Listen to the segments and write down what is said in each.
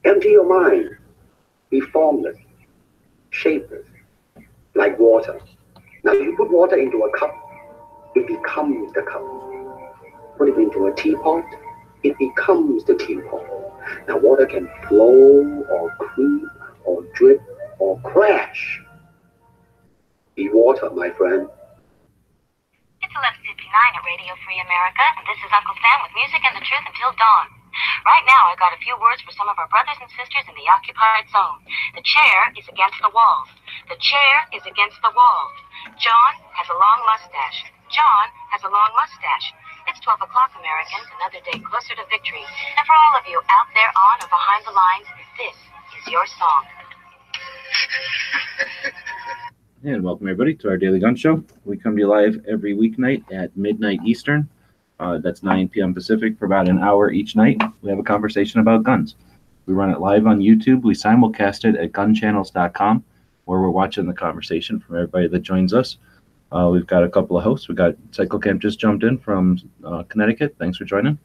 Empty your mind. Be formless, shapeless, like water. Now you put water into a cup, it becomes the cup. Put it into a teapot, it becomes the teapot. Now water can flow or creep or drip or crash. Be water, my friend. It's 11:59 at Radio Free America, and this is Uncle Sam with music and the truth until dawn. Right now, I got a few words for some of our brothers and sisters in the occupied zone. The chair is against the walls. The chair is against the walls. John has a long mustache. John has a long mustache. It's 12 o'clock, Americans, another day closer to victory. And for all of you out there on or behind the lines, this is your song. And welcome everybody to our Daily Gun Show. We come to you live every weeknight at midnight Eastern. That's 9 p.m. Pacific for about an hour each night. We have a conversation about guns. We run it live on YouTube. We simulcast it at gunchannels.com, where we're watching the conversation from everybody that joins us. We've got a couple of hosts. We got Cycle Camp just jumped in from Connecticut. Thanks for joining.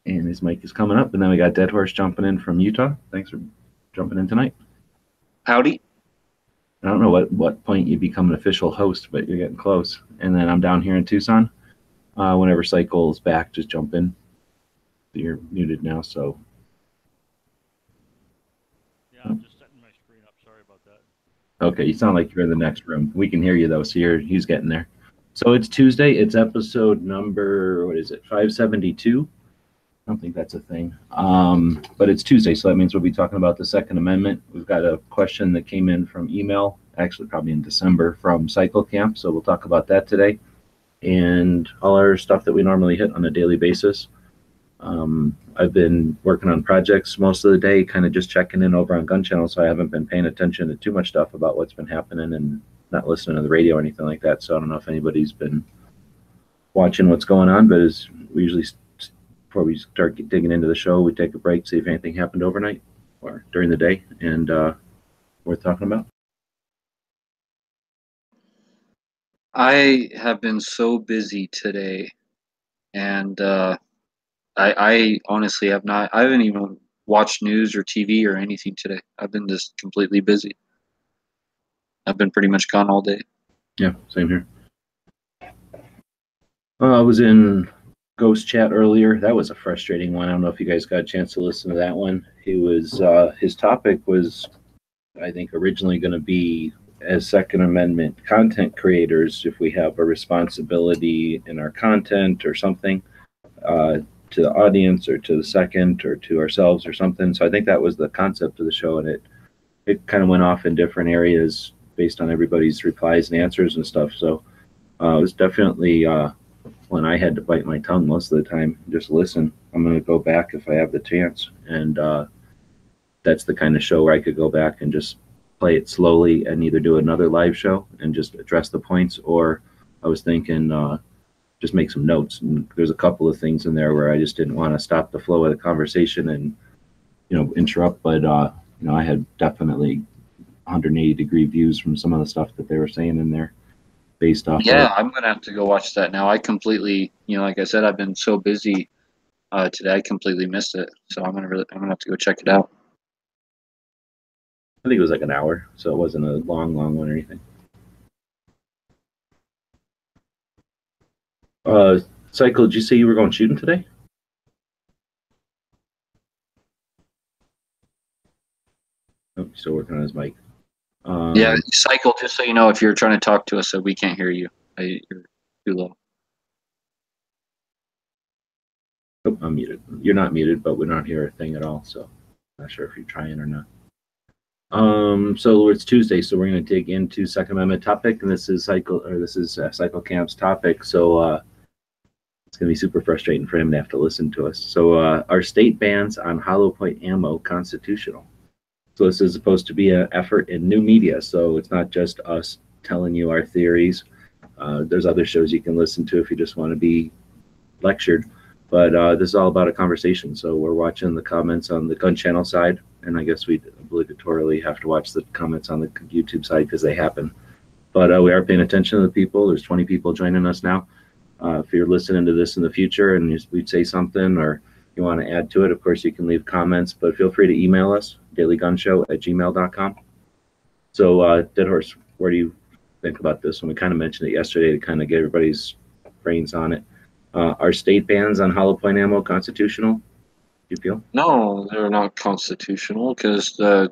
And his mic is coming up. And then we got Dead Horse jumping in from Utah. Thanks for jumping in tonight. Howdy. I don't know what point you become an official host, but you're getting close. And then I'm down here in Tucson. Whenever Cycle's back, just jump in. You're muted now, so. Yeah, I'm just setting my screen up. Sorry about that. Okay, you sound like you're in the next room. We can hear you, though, so he's getting there. So it's Tuesday. It's episode number, 572? I don't think that's a thing. But it's Tuesday, so that means we'll be talking about the Second Amendment. We've got a question that came in from email, actually probably in December, from Cycle Camp, so we'll talk about that today. And all our stuff that we normally hit on a daily basis. I've been working on projects most of the day, kind of just checking in over on Gun Channel, so I haven't been paying attention to too much stuff about what's been happening and not listening to the radio or anything like that. So I don't know if anybody's been watching what's going on, but as we usually, before we start digging into the show, we take a break, see if anything happened overnight or during the day, and worth talking about. I have been so busy today, and I honestly have not. I haven't even watched news or TV or anything today. I've been just completely busy. I've been pretty much gone all day. Yeah, same here. I was in Ghost Chat earlier. That was a frustrating one. I don't know if you guys got a chance to listen to that one. It was his topic was, I think, originally going to be, as Second Amendment content creators, if we have a responsibility in our content or something to the audience or to the second or to ourselves or something. So I think that was the concept of the show, and it kind of went off in different areas based on everybody's replies and answers and stuff. So it was definitely when I had to bite my tongue most of the time, just listen. I'm going to go back if I have the chance. And that's the kind of show where I could go back and just play it slowly and either do another live show and just address the points, or I was thinking just make some notes. And there's a couple of things in there where I just didn't want to stop the flow of the conversation and, interrupt. But, I had definitely 180-degree views from some of the stuff that they were saying in there based off. Yeah, I'm going to have to go watch that now. I completely, like I said, I've been so busy today. I completely missed it. So I'm going to have to go check it out. I think it was like an hour, so it wasn't a long one or anything. Cycle, did you say you were going shooting today? Oh, he's still working on his mic. Yeah, Cycle, just so you know, if you're trying to talk to us, so we can't hear you. You're too low. Oh, I'm muted. You're not muted, but we don't hear a thing at all, so I'm not sure if you're trying or not. So it's Tuesday, so we're going to dig into Second Amendment topic, and this is Cycle Camp's topic. So it's going to be super frustrating for him to have to listen to us. So are state bans on hollow point ammo constitutional? So this is supposed to be an effort in new media, so it's not just us telling you our theories. There's other shows you can listen to if you just want to be lectured. But this is all about a conversation. So we're watching the comments on the Gun Channel side, and I guess we obligatorily have to watch the comments on the YouTube side because they happen. But we are paying attention to the people. There's 20 people joining us now. If you're listening to this in the future and we'd say something or you want to add to it. Of course, you can leave comments, but feel free to email us, dailygunshow@gmail.com. So, Dead Horse, what do you think about this? And we kind of mentioned it yesterday to kind of get everybody's brains on it. Are state bans on hollow point ammo constitutional, do you feel? No, they're not constitutional because the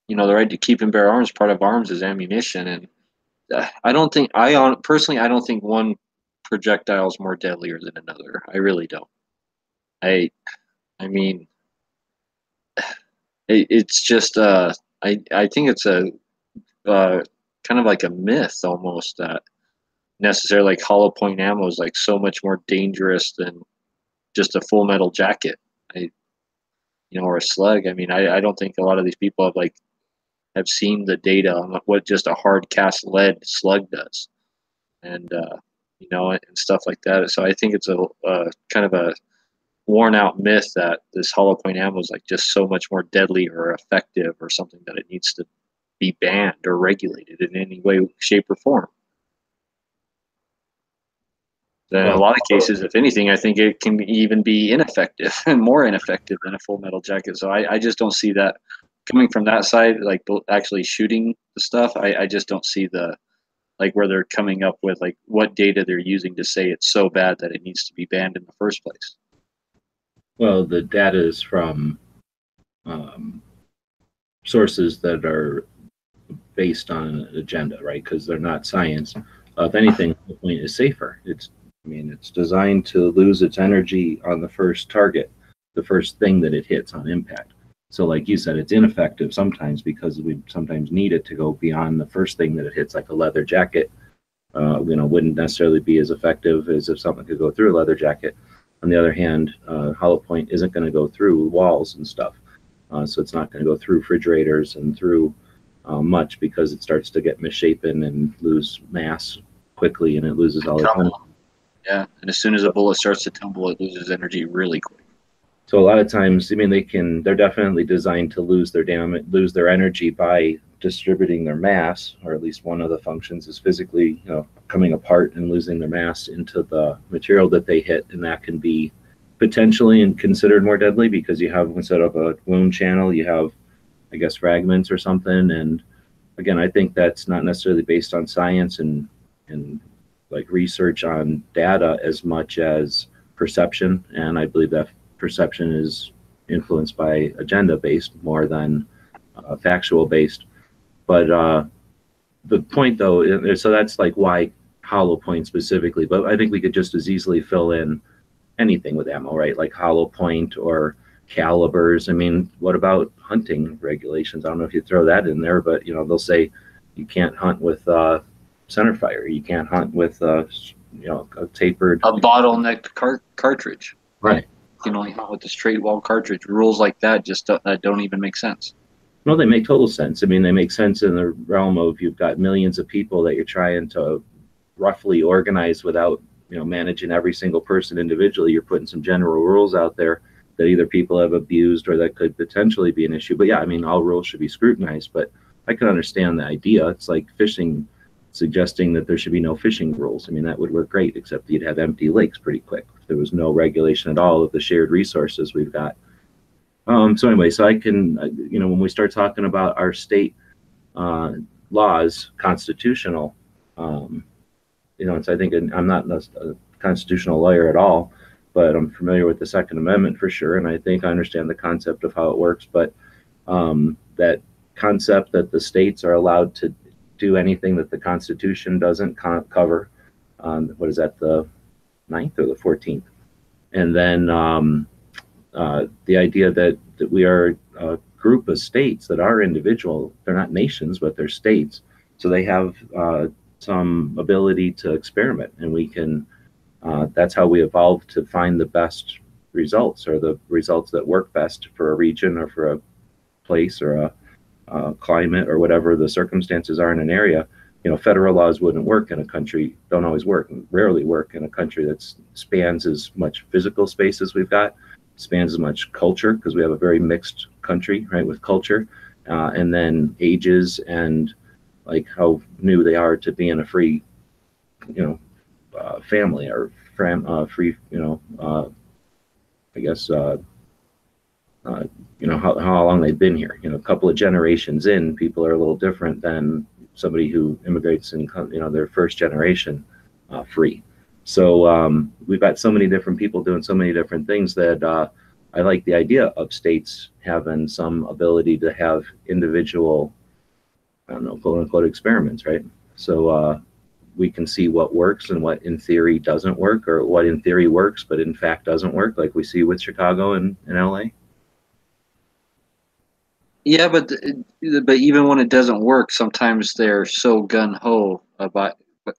right to keep and bear arms, part of arms is ammunition, and I don't think personally I don't think one projectile is more deadlier than another. I really don't. I mean, it's just I think it's a kind of like a myth almost that necessarily like hollow point ammo is like so much more dangerous than just a full metal jacket. Or a slug. I mean, I don't think a lot of these people have seen the data on what just a hard cast lead slug does, and and stuff like that. So I think it's a kind of a worn out myth that this hollow point ammo is like just so much more deadly or effective or something that it needs to be banned or regulated in any way, shape, or form. In a lot of cases, if anything, I think it can even be ineffective and more ineffective than a full metal jacket. So I just don't see that coming from that side, like actually shooting the stuff. I just don't see where they're coming up with like what data they're using to say it's so bad that it needs to be banned in the first place. Well, the data is from sources that are based on an agenda, right? Because they're not science. If anything, the point is safer. It's designed to lose its energy on the first target, the first thing that it hits on impact. So like you said, it's ineffective sometimes because we sometimes need it to go beyond the first thing that it hits, like a leather jacket. Wouldn't necessarily be as effective as if something could go through a leather jacket. On the other hand, hollow point isn't going to go through walls and stuff. So it's not going to go through refrigerators and through much because it starts to get misshapen and lose mass quickly, and it loses all its energy. Yeah, and as soon as a bullet starts to tumble, it loses energy really quick. So a lot of times, they're definitely designed to lose their energy by distributing their mass, or at least one of the functions is physically, coming apart and losing their mass into the material that they hit, and that can be potentially considered more deadly because you have, instead of a wound channel, you have, I guess, fragments or something. And again, I think that's not necessarily based on science and like research on data as much as perception, and I believe that perception is influenced by agenda based more than factual based. But the point though, so that's like why hollow point specifically, but I think we could just as easily fill in anything with ammo, right? Like hollow point or calibers. What about hunting regulations? I don't know if you throw that in there, but they'll say you can't hunt with center fire. You can't hunt with a tapered, bottlenecked cartridge. Right. You can only hunt with the straight wall cartridge. Rules like that just don't even make sense. No, they make total sense. They make sense in the realm of you've got millions of people that you're trying to roughly organize without managing every single person individually. You're putting some general rules out there that either people have abused or that could potentially be an issue. But yeah, all rules should be scrutinized. But I can understand the idea. It's like fishing, suggesting that there should be no fishing rules. that would work great, except you'd have empty lakes pretty quick if there was no regulation at all of the shared resources we've got. So anyway, so I can, when we start talking about our state laws, constitutional, it's, I think I'm not a constitutional lawyer at all, but I'm familiar with the Second Amendment for sure, and I think I understand the concept of how it works. But that concept that the states are allowed to do anything that the Constitution doesn't cover. What is that, the 9th or the 14th? And then the idea that we are a group of states that are individual. They're not nations, but they're states. So they have some ability to experiment, and we can. That's how we evolved to find the best results, or the results that work best for a region or for a place or a climate or whatever the circumstances are in an area. Federal laws wouldn't work in a country, don't always work, rarely work in a country that spans as much physical space as we've got, spans as much culture, because we have a very mixed country, right, with culture, and then ages and like how new they are to being a free, family or free, I guess, how long they've been here. A couple of generations in, people are a little different than somebody who immigrates in, their first generation free. So we've got so many different people doing so many different things that I like the idea of states having some ability to have individual, I don't know, quote unquote experiments, right? So we can see what works and what in theory doesn't work, or what in theory works but in fact doesn't work, like we see with Chicago and LA. Yeah, but even when it doesn't work, sometimes they're so gun ho about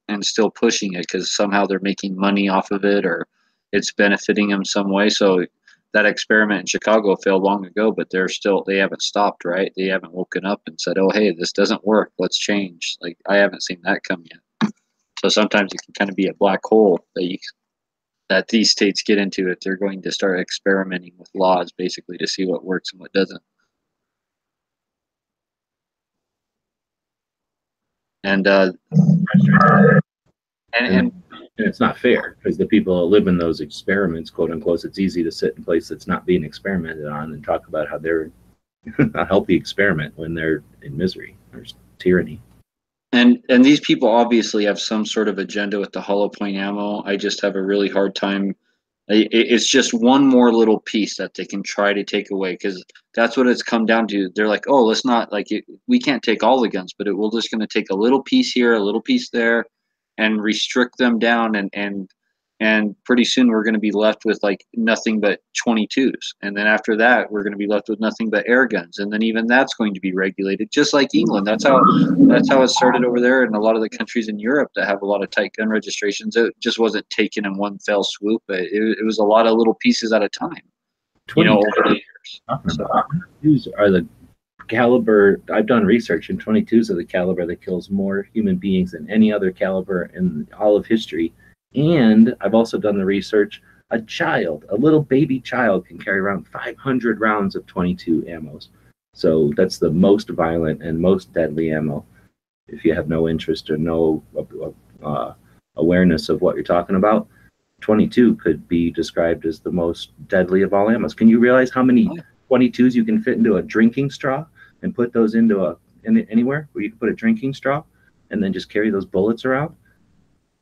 and still pushing it because somehow they're making money off of it or it's benefiting them some way. So that experiment in Chicago failed long ago, but they haven't stopped, right? They haven't woken up and said, "Oh, hey, this doesn't work. Let's change." Like I haven't seen that come yet. So sometimes it can kind of be a black hole that these states get into if they're going to start experimenting with laws, basically to see what works and what doesn't. And And it's not fair because the people that live in those experiments, quote unquote, it's easy to sit in a place that's not being experimented on and talk about how they're a healthy experiment when they're in misery. There's tyranny. And these people obviously have some sort of agenda with the hollow point ammo. I just have a really hard time. It's just one more little piece that they can try to take away because that's what it's come down to. They're like, oh, let's not we can't take all the guns, but we're just going to take a little piece here, a little piece there, and restrict them down and pretty soon we're going to be left with like nothing but 22s, and then after that we're going to be left with nothing but air guns, and then even that's going to be regulated just like England. That's how it started over there in a lot of the countries in Europe that have a lot of tight gun registrations. It just wasn't taken in one fell swoop. It was a lot of little pieces at a time, over the years. So. 22s are the caliber. I've done research, and 22s are the caliber that kills more human beings than any other caliber in all of history. And I've also done the research. A little baby child can carry around 500 rounds of 22 ammos. So that's the most violent and most deadly ammo. If you have no interest or no awareness of what you're talking about, 22 could be described as the most deadly of all ammos. Can you realize how many 22s you can fit into a drinking straw and put those into anywhere where you can put a drinking straw and then just carry those bullets around?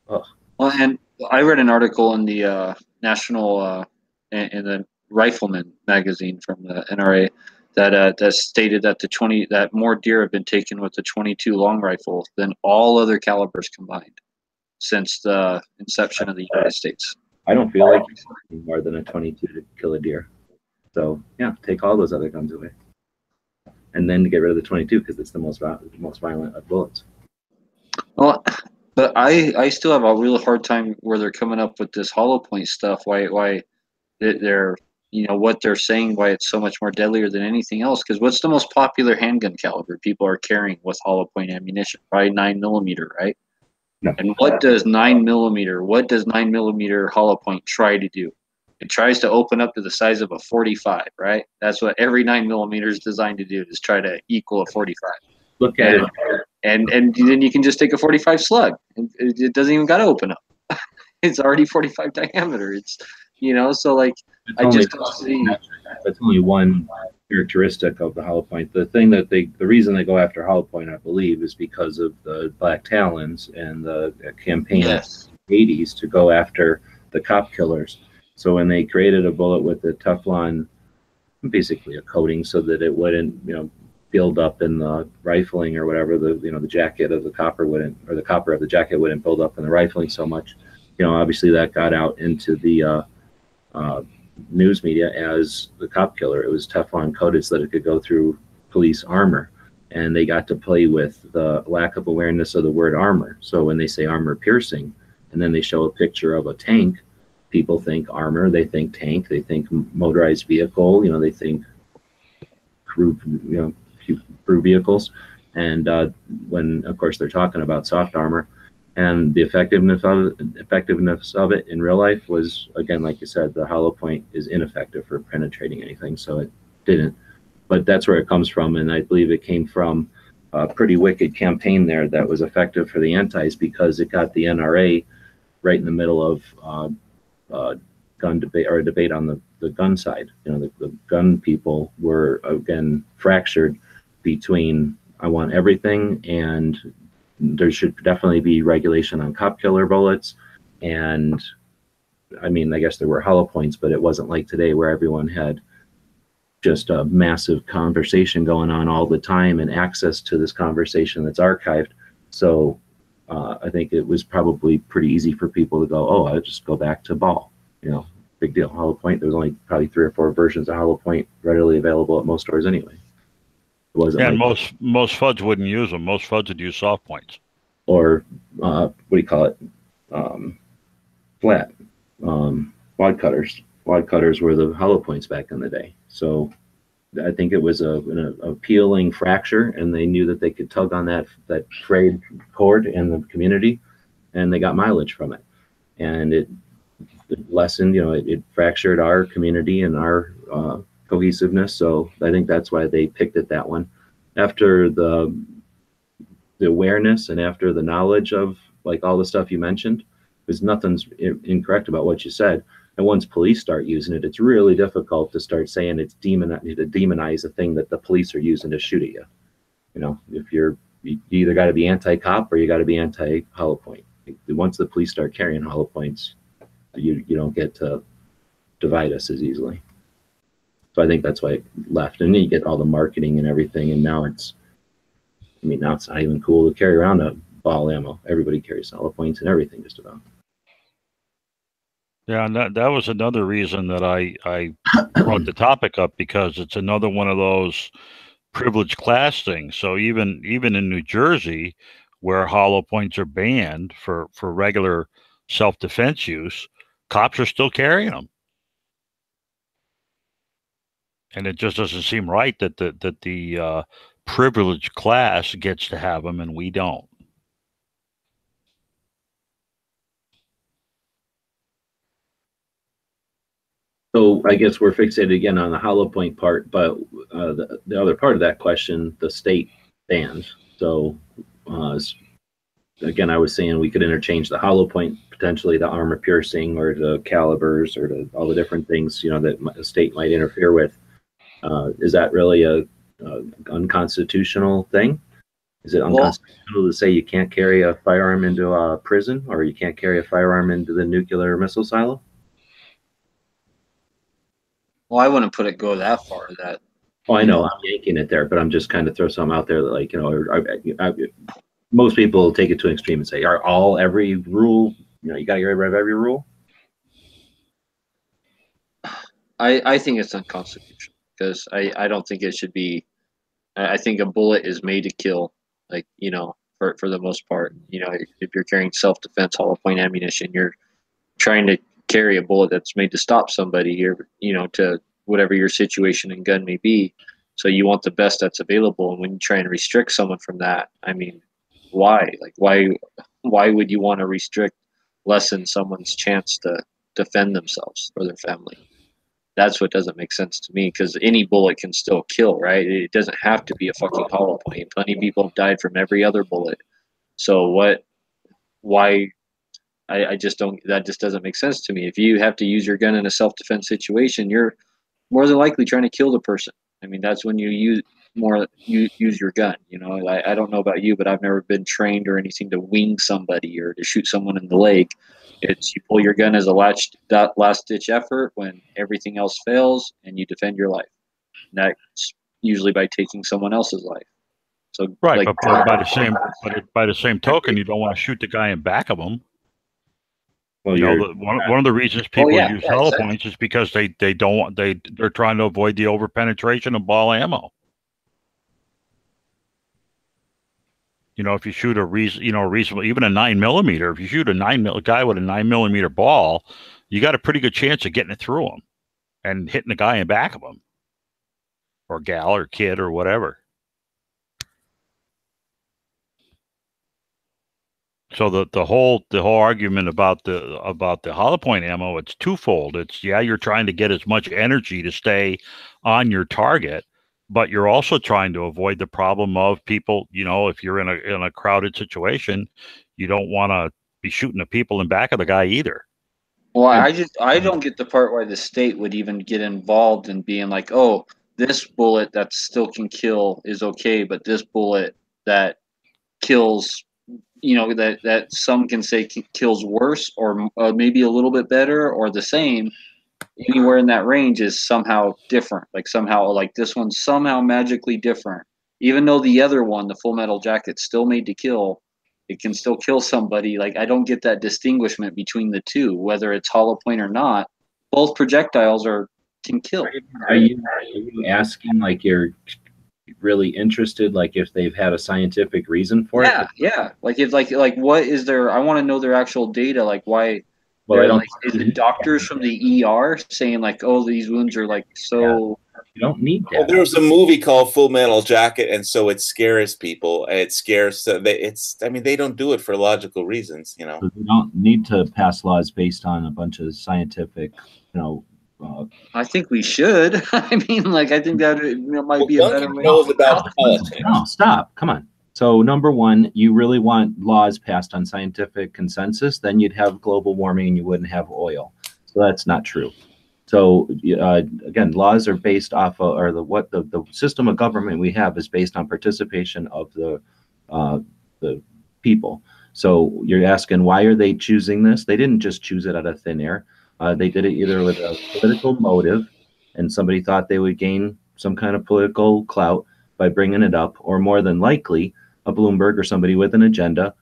Oh. Well, and I read an article in the National in the Rifleman magazine from the NRA that stated that that more deer have been taken with the 22 long rifle than all other calibers combined since the inception of the United States. I don't feel like it's more than a 22 to kill a deer. So yeah, take all those other guns away, and then get rid of the 22 because it's the most violent of bullets. Well, but I still have a real hard time where they're coming up with this hollow point stuff. Why they're what they're saying, why it's so much more deadlier than anything else. Because what's the most popular handgun caliber people are carrying with hollow point ammunition? Probably 9mm, right? No. And what does 9mm hollow point try to do? It tries to open up to the size of a 45, right? That's what every 9mm is designed to do, is try to equal a 45. Look at it. And then you can just take a 45 slug. It doesn't even got to open up. It's already 45 diameter. It's, so like, I just don't see. That's only one characteristic of the hollow point. The reason they go after hollow point, I believe, is because of the Black Talons and the campaign in the 80s to go after the cop killers. So when they created a bullet with the Teflon, basically a coating, so that it wouldn't, build up in the rifling or whatever, the jacket of the copper wouldn't, or the copper of the jacket wouldn't build up in the rifling so much. Obviously that got out into the news media as the cop killer. It was Teflon coated so that it could go through police armor, and they got to play with the lack of awareness of the word armor. So when they say armor piercing, and then they show a picture of a tank, people think armor, they think tank, they think motorized vehicle, they think crew, crew vehicles. And when, of course, they're talking about soft armor, and the effectiveness of it in real life was, again, like you said, the hollow point is ineffective for penetrating anything, so it didn't. But that's where it comes from, and I believe it came from a pretty wicked campaign there that was effective for the antis, because it got the NRA right in the middle of gun debate or a debate on the gun side. You know, the gun people were again fractured between I want everything and there should definitely be regulation on cop killer bullets. And I mean, I guess there were hollow points, but it wasn't like today where everyone had just a massive conversation going on all the time and access to this conversation that's archived. So I think it was probably pretty easy for people to go, oh, I'll just go back to ball. You know, big deal. Hollow point. There was only probably 3 or 4 versions of hollow point readily available at most stores anyway. It wasn't And like, most FUDs wouldn't use them. Most FUDs would use soft points. or what do you call it? Flat wad cutters. Wad cutters were the hollow points back in the day. So I think it was an appealing fracture, and they knew that they could tug on that frayed cord in the community, and they got mileage from it. And it lessened, you know, it fractured our community and our cohesiveness. So I think that's why they picked it that one. After the awareness and after the knowledge of like all the stuff you mentioned, because nothing's incorrect about what you said. And once police start using it, it's really difficult to start saying it's to demonize a thing that the police are using to shoot at you. You know, if you either got to be anti-cop or you got to be anti-hollow point. Once the police start carrying hollow points, you don't get to divide us as easily. So I think that's why it left. And then you get all the marketing and everything, and now it's not even cool to carry around a ball ammo. Everybody carries hollow points and everything just about. Yeah, and that was another reason that I brought the topic up, because it's another one of those privileged class things. So even in New Jersey, where hollow points are banned for regular self-defense use, cops are still carrying them. And it just doesn't seem right that the privileged class gets to have them and we don't. So I guess we're fixated again on the hollow point part, but the other part of that question, the state bans. So again, I was saying we could interchange the hollow point potentially to armor piercing or to calibers or to all the different things, you know, that the state might interfere with. Is that really a unconstitutional thing? Is it unconstitutional to say you can't carry a firearm into a prison or you can't carry a firearm into the nuclear missile silo? Well, I wouldn't put it go that far. That. Oh, I know I'm yanking it there, but I'm just kind of throw something out there that, like, you know, most people take it to an extreme and say, every rule, you know, you got to get rid of every rule? I think it's unconstitutional because I don't think it should be. I think a bullet is made to kill, like, you know, for the most part. You know, if you're carrying self-defense hollow point ammunition, you're trying to carry a bullet that's made to stop somebody, or, you know, to whatever your situation and gun may be. So you want the best that's available. And when you try and restrict someone from that, I mean, why? Like, why would you want to lessen someone's chance to defend themselves or their family? That's what doesn't make sense to me, because any bullet can still kill, right? It doesn't have to be a fucking hollow point. Plenty of people have died from every other bullet. So why? I just don't, that just doesn't make sense to me. If you have to use your gun in a self-defense situation, you're more than likely trying to kill the person. I mean, that's when you use your gun. You know, I don't know about you, but I've never been trained or anything to wing somebody or to shoot someone in the leg. It's you pull your gun as a last-ditch effort when everything else fails, and you defend your life. And that's usually by taking someone else's life. So, right, like, but by the same token, you don't want to shoot the guy in back of him. Well, you know, one of the reasons people use hollow points is because they're trying to avoid the over-penetration of ball ammo. You know, if you shoot reasonable, even a 9mm, if you shoot a guy with a 9mm ball, you got a pretty good chance of getting it through him and hitting the guy in back of him, or gal or kid or whatever. So the whole argument about the hollow point ammo, it's twofold. It's, you're trying to get as much energy to stay on your target, but you're also trying to avoid the problem of people, you know, if you're in a crowded situation, you don't want to be shooting the people in back of the guy either. Well, I don't get the part why the state would even get involved in being like, oh, this bullet that still can kill is okay, but this bullet that kills, that some can say kills worse or maybe a little bit better or the same, anywhere in that range is somehow different. Like somehow, like this one's somehow magically different, even though the other one, the Full Metal Jacket, still made to kill. It can still kill somebody. Like I don't get that distinguishment between the two, whether it's hollow point or not. Both projectiles can kill. Are you asking like you're really interested, like if they've had a scientific reason for it? Yeah. Like if like what is their? I want to know their actual data. Like why? Well, I don't. Like, is it doctors from the ER saying like, oh, these wounds are like so? You don't need that. Well, there was a movie called Full Metal Jacket, and so it scares people. And it scares. I mean, they don't do it for logical reasons, you know. So you don't need to pass laws based on a bunch of scientific, I think we should. I mean, like, I think that might be a better way. Knows about politics. No, stop. Come on. So number one, you really want laws passed on scientific consensus, then you'd have global warming and you wouldn't have oil. So that's not true. So again, laws are based off of, or the system of government we have is based on participation of the people. So you're asking, why are they choosing this? They didn't just choose it out of thin air. They did it either with a political motive, and somebody thought they would gain some kind of political clout by bringing it up, or more than likely, a Bloomberg or somebody with an agenda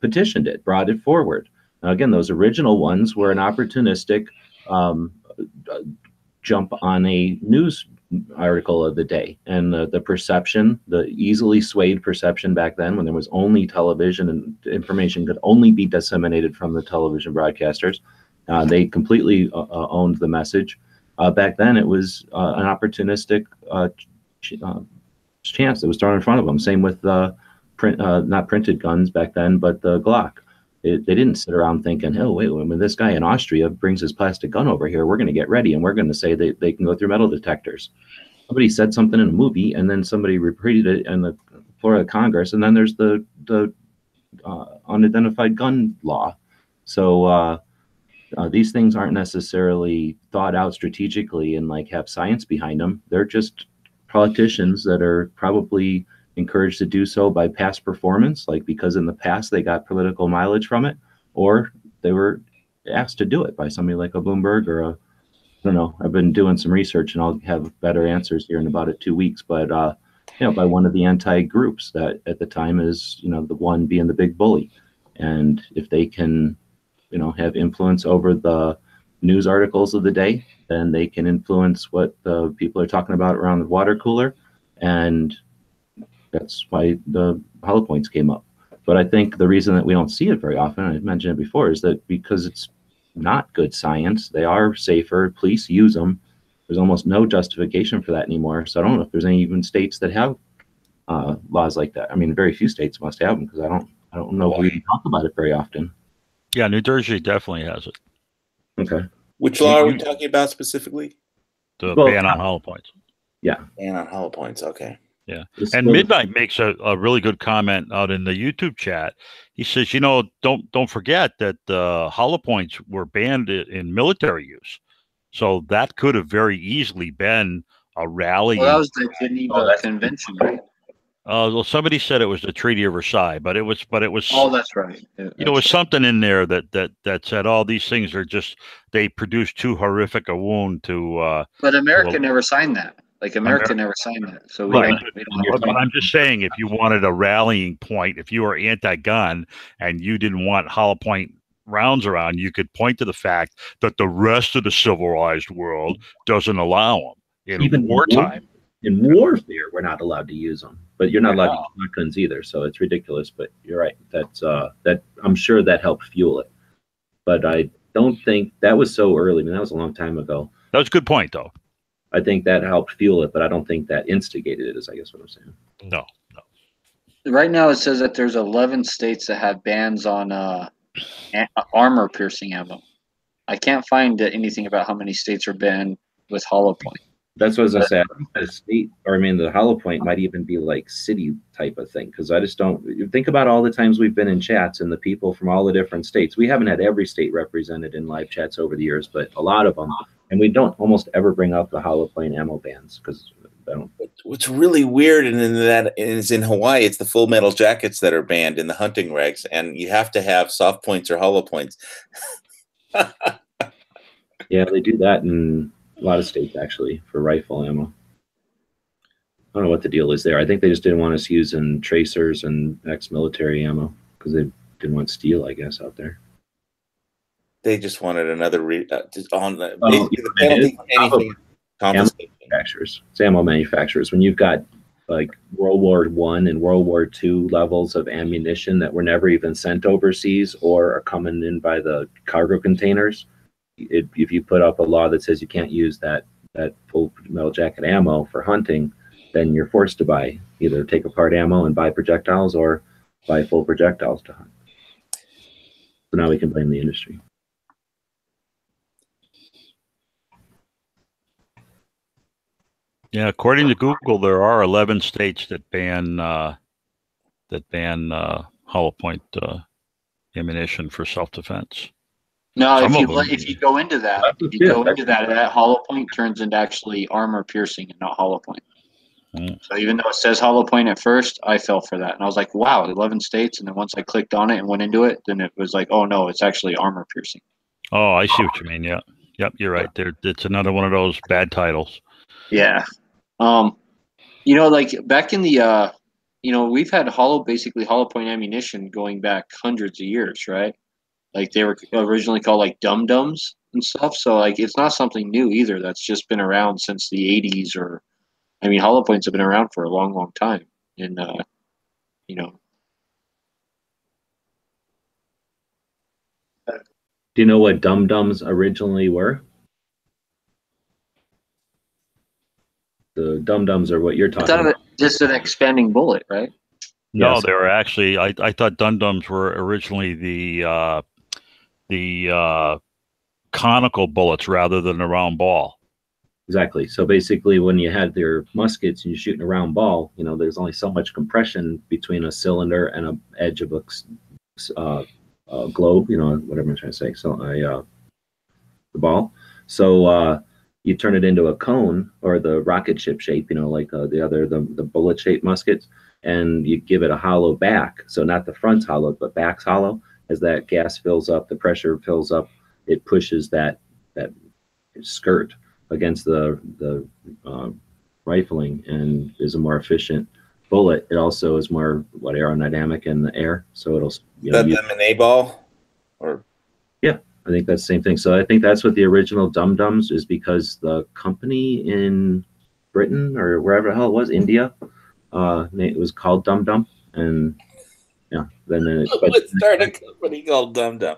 petitioned it, brought it forward. Now, again, those original ones were an opportunistic jump on a news article of the day, and the perception, the easily swayed perception back then, when there was only television and information could only be disseminated from the television broadcasters. They completely owned the message. Back then, it was an opportunistic chance that was thrown in front of them. Same with not printed guns back then, but the Glock. They didn't sit around thinking, oh, wait, when this guy in Austria brings his plastic gun over here, we're going to get ready and we're going to say that they can go through metal detectors. Somebody said something in a movie, and then somebody repeated it in the floor of the Congress, and then there's the unidentified gun law. So these things aren't necessarily thought out strategically and like have science behind them. They're just politicians that are probably encouraged to do so by past performance, like because in the past they got political mileage from it, or they were asked to do it by somebody like a Bloomberg or I don't know. I've been doing some research and I'll have better answers here in about 2 weeks, but by one of the anti-groups that at the time is, the one being the big bully. And if they can, have influence over the news articles of the day, then they can influence what the people are talking about around the water cooler. And that's why the hollow points came up. But I think the reason that we don't see it very often, I mentioned it before, is that because it's not good science. They are safer. Police use them. There's almost no justification for that anymore. So I don't know if there's any even states that have laws like that. I mean, very few states must have them, because I don't know if we talk about it very often. Yeah, New Jersey definitely has it. Okay. Which law are we talking about specifically? The ban on hollow points. Yeah. Ban on hollow points. Okay. Yeah. And Midnight makes a really good comment out in the YouTube chat. He says, don't forget that hollow points were banned in military use. So that could have very easily been a rally. Well, that was the Geneva Convention, right? Well, somebody said it was the Treaty of Versailles, but it was. Oh, that's right. It was something in there that said all these things are just, they produce too horrific a wound to. But America never signed that. Like America never signed that. So we don't. But I'm just saying, if you wanted a rallying point, if you were anti-gun and you didn't want hollow point rounds around, you could point to the fact that the rest of the civilized world doesn't allow them in wartime. In warfare, we're not allowed to use them, but you're not allowed to use guns either. So it's ridiculous. But you're right. That's that. I'm sure that helped fuel it. But I don't think that was so early. I mean, that was a long time ago. That was a good point, though. I think that helped fuel it, but I don't think that instigated it, is I guess what I'm saying. No. Right now it says that there's 11 states that have bans on armor-piercing ammo. I can't find anything about how many states are banned with hollow point. That's what I was gonna say. I think the state, or I mean, the hollow point might even be like city type of thing. Because I just don't you think about all the times we've been in chats and the people from all the different states. We haven't had every state represented in live chats over the years, but a lot of them. And we don't almost ever bring up the hollow point ammo bans because I don't. What's really weird and in that is in Hawaii, it's the full metal jackets that are banned in the hunting regs, and you have to have soft points or hollow points. Yeah, they do that in a lot of states actually for rifle ammo. I don't know what the deal is there. I think they just didn't want us using tracers and ex-military ammo because they didn't want steel, I guess, out there. They just wanted another on the Basically the penalty for anything. Ammo manufacturers, it's ammo manufacturers. When you've got like World War I and World War II levels of ammunition that were never even sent overseas or are coming in by the cargo containers, if you put up a law that says you can't use that full metal jacket ammo for hunting, then you're forced to buy either take apart ammo and buy projectiles or buy full projectiles to hunt. So now we can blame the industry. Yeah, according to Google, there are 11 states that ban hollow point ammunition for self-defense. No, Some if you go into that, that hollow point turns into actually armor piercing and not hollow point. So even though it says hollow point at first, I fell for that. And I was like, wow, 11 states. And then once I clicked on it and went into it, then it was like, oh, no, it's actually armor piercing. Oh, I see what you mean. Yeah. Yep, you're right. It's another one of those bad titles. Yeah. Like back in the, we've had basically hollow point ammunition going back hundreds of years, right? Like they were originally called like dum-dums and stuff. So like it's not something new either. That's just been around since the 80s hollow points have been around for a long, long time. And, Do you know what dum-dums originally were? The dum-dums are what you're talking about. Just an expanding bullet, right? No, Yes. they were actually. I thought dum-dums were originally the conical bullets rather than a round ball. Exactly. So basically, when you had your muskets and you're shooting a round ball, there's only so much compression between a cylinder and an edge of a globe. Whatever I'm trying to say. So the ball. So you turn it into a cone or the rocket ship shape. Like the bullet shaped muskets, and you give it a hollow back. So not the front's hollow, but back's hollow. As that gas fills up, the pressure fills up. It pushes that skirt against the rifling and is a more efficient bullet. It also is more aerodynamic in the air, so it'll the M&A ball, or yeah, I think that's the same thing. So I think that's what the original dum-dums is, because the company in Britain or wherever the hell it was, India, it was called Dum Dum, and yeah, then let's start a company called Dum Dum.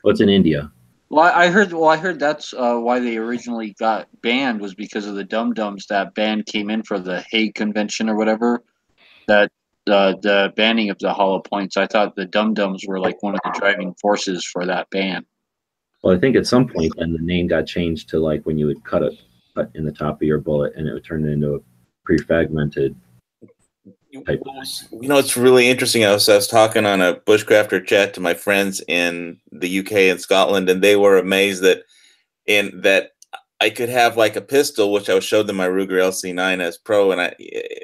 What's in India? Well, I heard that's why they originally got banned, was because of the dum-dums. That ban came in for the Hague Convention or whatever. That the banning of the hollow points. I thought the dum-dums were like one of the driving forces for that ban. Well, I think at some point then the name got changed to like when you would cut in the top of your bullet and it would turn it into a pre-fragmented type of thing. It's really interesting. I was talking on a bushcrafter chat to my friends in the UK and Scotland, and they were amazed that I could have like a pistol, which I showed them my Ruger LC9S Pro, and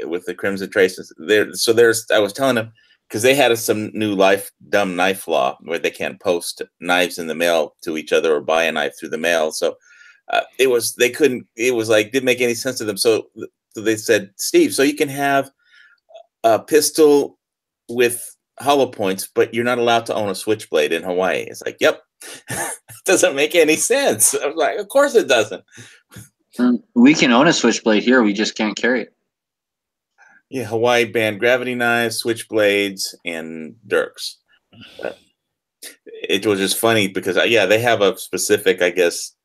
with the Crimson Traces there. So I was telling them, because they had some new dumb knife law where they can't post knives in the mail to each other or buy a knife through the mail. So didn't make any sense to them. So they said, Steve, so you can have a pistol with hollow points, but you're not allowed to own a switchblade in Hawaii. It's like, yep. Doesn't make any sense. I was like, of course it doesn't. We can own a switchblade here. We just can't carry it. Yeah, Hawaii banned gravity knives, switchblades, and dirks. It was just funny because, they have a specific, I guess,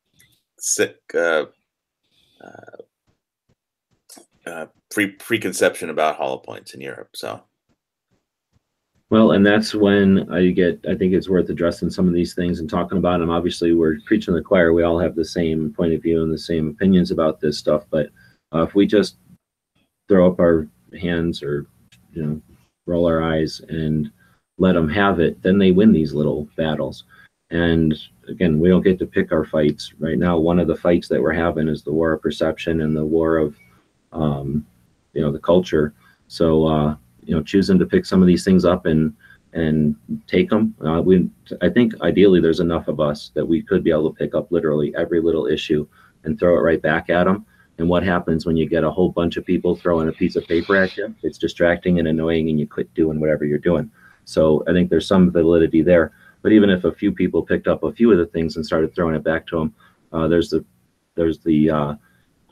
preconception about hollow points in Europe. So Well, and that's when I think it's worth addressing some of these things and talking about them. Obviously, we're preaching to the choir. We all have the same point of view and the same opinions about this stuff. But if we just throw up our hands or, roll our eyes and let them have it, then they win these little battles. And again, we don't get to pick our fights. Right now, one of the fights that we're having is the war of perception and the war of, the culture. So, choosing to pick some of these things up and take them. I think ideally there's enough of us that we could be able to pick up literally every little issue and throw it right back at them. And what happens when you get a whole bunch of people throwing a piece of paper at you? It's distracting and annoying, and you quit doing whatever you're doing. So I think there's some validity there. But even if a few people picked up a few of the things and started throwing it back to them, there's the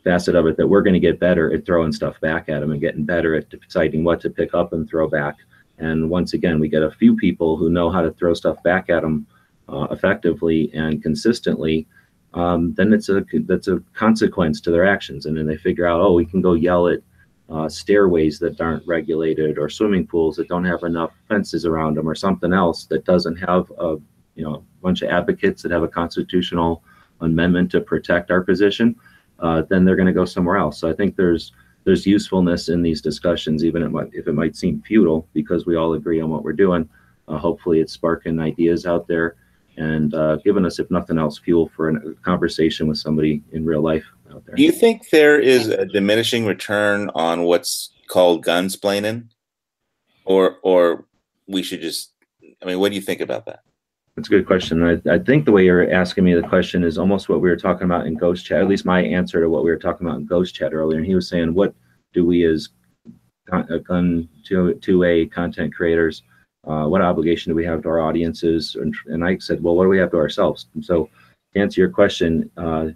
facet of it that we're going to get better at throwing stuff back at them and getting better at deciding what to pick up and throw back. And once again, we get a few people who know how to throw stuff back at them effectively and consistently. Then that's a consequence to their actions. And then they figure out, we can go yell at stairways that aren't regulated or swimming pools that don't have enough fences around them or something else that doesn't have a bunch of advocates that have a constitutional amendment to protect our position. Then they're going to go somewhere else. So I think there's usefulness in these discussions, even if it might seem futile, because we all agree on what we're doing. Hopefully it's sparking ideas out there and giving us, if nothing else, fuel for a conversation with somebody in real life out there. Do you think there is a diminishing return on what's called gunsplaining? Or we should just, what do you think about that? That's a good question. I think the way you're asking me the question is almost what we were talking about in Ghost Chat, at least my answer to what we were talking about in Ghost Chat earlier. And he was saying, what do we as gun 2A content creators, what obligation do we have to our audiences? And I said, well, what do we have to ourselves? And so to answer your question,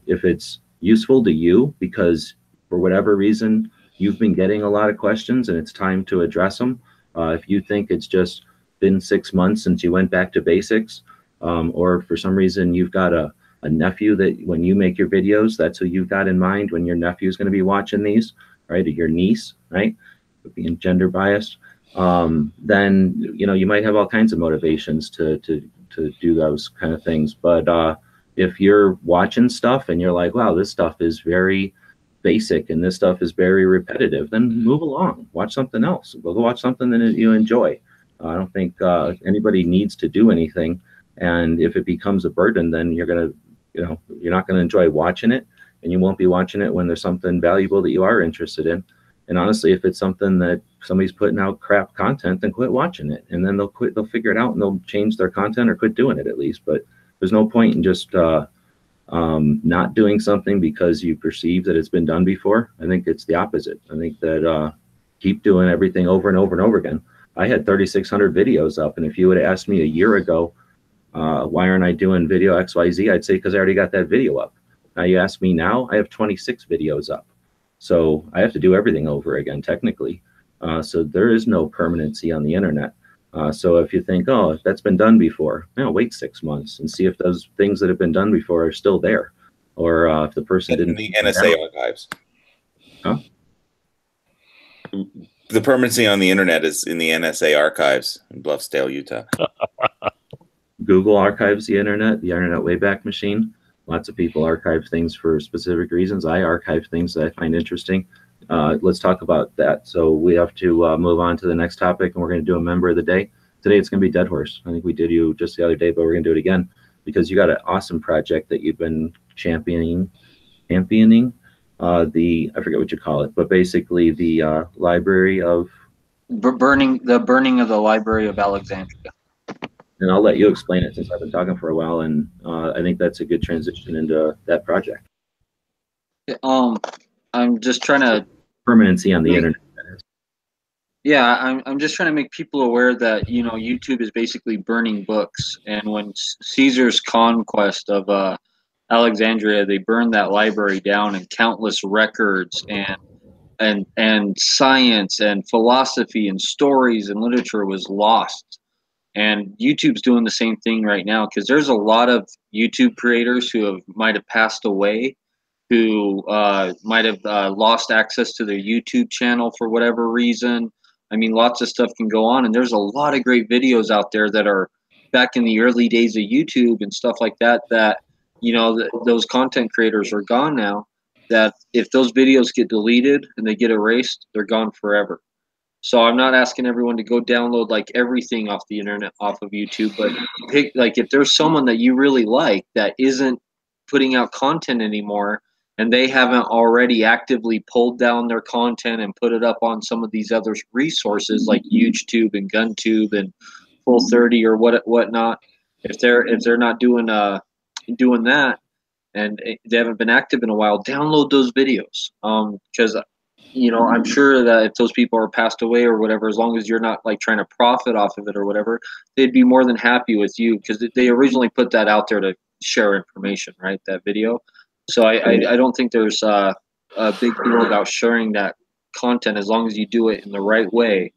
if it's useful to you because for whatever reason, you've been getting a lot of questions and it's time to address them. If you think it's just been 6 months since you went back to basics, or for some reason you've got a nephew that when you make your videos, that's who you've got in mind when your nephew is going to be watching these, right? Or your niece, right? Being gender biased, then you might have all kinds of motivations to do those kind of things. But if you're watching stuff and you're like, wow, this stuff is very basic and this stuff is very repetitive, then move along, watch something else. Go watch something that you enjoy. I don't think anybody needs to do anything. And if it becomes a burden, then you're not going to enjoy watching it, and you won't be watching it when there's something valuable that you are interested in. And honestly, if it's something that somebody's putting out crap content, then quit watching it, and then they'll figure it out, and they'll change their content or quit doing it at least. But there's no point in just not doing something because you perceive that it's been done before. I think it's the opposite. I think that keep doing everything over and over and over again. I had 3,600 videos up, and if you would have asked me a year ago, why aren't I doing video XYZ? I'd say because I already got that video up. Now you ask me now, I have 26 videos up. So I have to do everything over again, technically. So there is no permanency on the internet. So if you think, that's been done before, wait 6 months and see if those things that have been done before are still there. Or if the person didn't. The NSA archives. Huh? The permanency on the internet is in the NSA archives in Bluffsdale, Utah. Google archives the Internet Wayback Machine. Lots of people archive things for specific reasons. I archive things that I find interesting. Let's talk about that. So we have to move on to the next topic, and we're going to do a member of the day. Today it's going to be Dead Horse. I think we did you just the other day, but we're going to do it again because you got an awesome project that you've been championing. I forget what you call it, but basically the library of burning of the Library of Alexandria. And I'll let you explain it since I've been talking for a while, and I think that's a good transition into that project. I'm just trying to permanency on the internet. Yeah, I'm just trying to make people aware that YouTube is basically burning books, and when Caesar's conquest of Alexandria, they burned that library down, and countless records and science and philosophy and stories and literature was lost. And YouTube's doing the same thing right now because there's a lot of YouTube creators who might have passed away, who might have lost access to their YouTube channel for whatever reason. I mean, lots of stuff can go on, and there's a lot of great videos out there that are back in the early days of YouTube and stuff like that, that, you know, those content creators are gone now, that if those videos get deleted and they get erased, they're gone forever. So I'm not asking everyone to go download like everything off the internet, off of YouTube, but pick, like, if there's someone that you really like that isn't putting out content anymore, and they haven't already actively pulled down their content and put it up on some of these other resources like YouTube and GunTube and Full30 or whatnot, if they're not doing that, and they haven't been active in a while, download those videos. Because you know, I'm sure that if those people are passed away or whatever, as long as you're not like trying to profit off of it or whatever, they'd be more than happy with you, because they originally put that out there to share information, right? That video. So I don't think there's a big deal about sharing that content as long as you do it in the right way.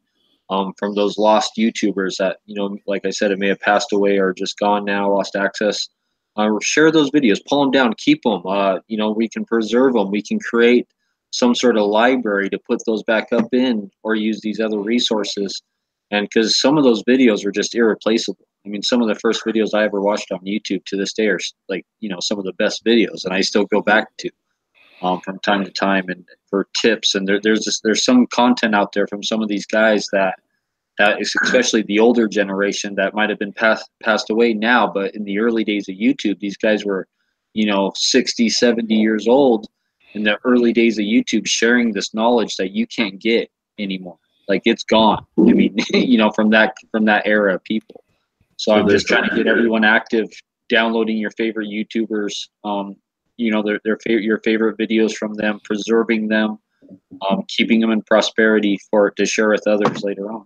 From those lost YouTubers that, you know, like I said, it may have passed away or just gone now, lost access. Share those videos, pull them down, keep them. You know, we can preserve them. We can create some sort of library to put those back up in, or use these other resources. And because some of those videos are just irreplaceable. I mean, some of the first videos I ever watched on YouTube to this day are like, you know, some of the best videos, and I still go back to from time to time, and for tips. And there's some content out there from some of these guys that is, especially the older generation, that might have been passed away now, but in the early days of YouTube, these guys were, you know, 60, 70 years old in the early days of YouTube, sharing this knowledge that you can't get anymore. Like, it's gone. I mean, you know, from that era of people. So I'm just trying to get everyone active, downloading your favorite YouTubers, you know, your favorite videos from them, preserving them, keeping them in prosperity to share with others later on.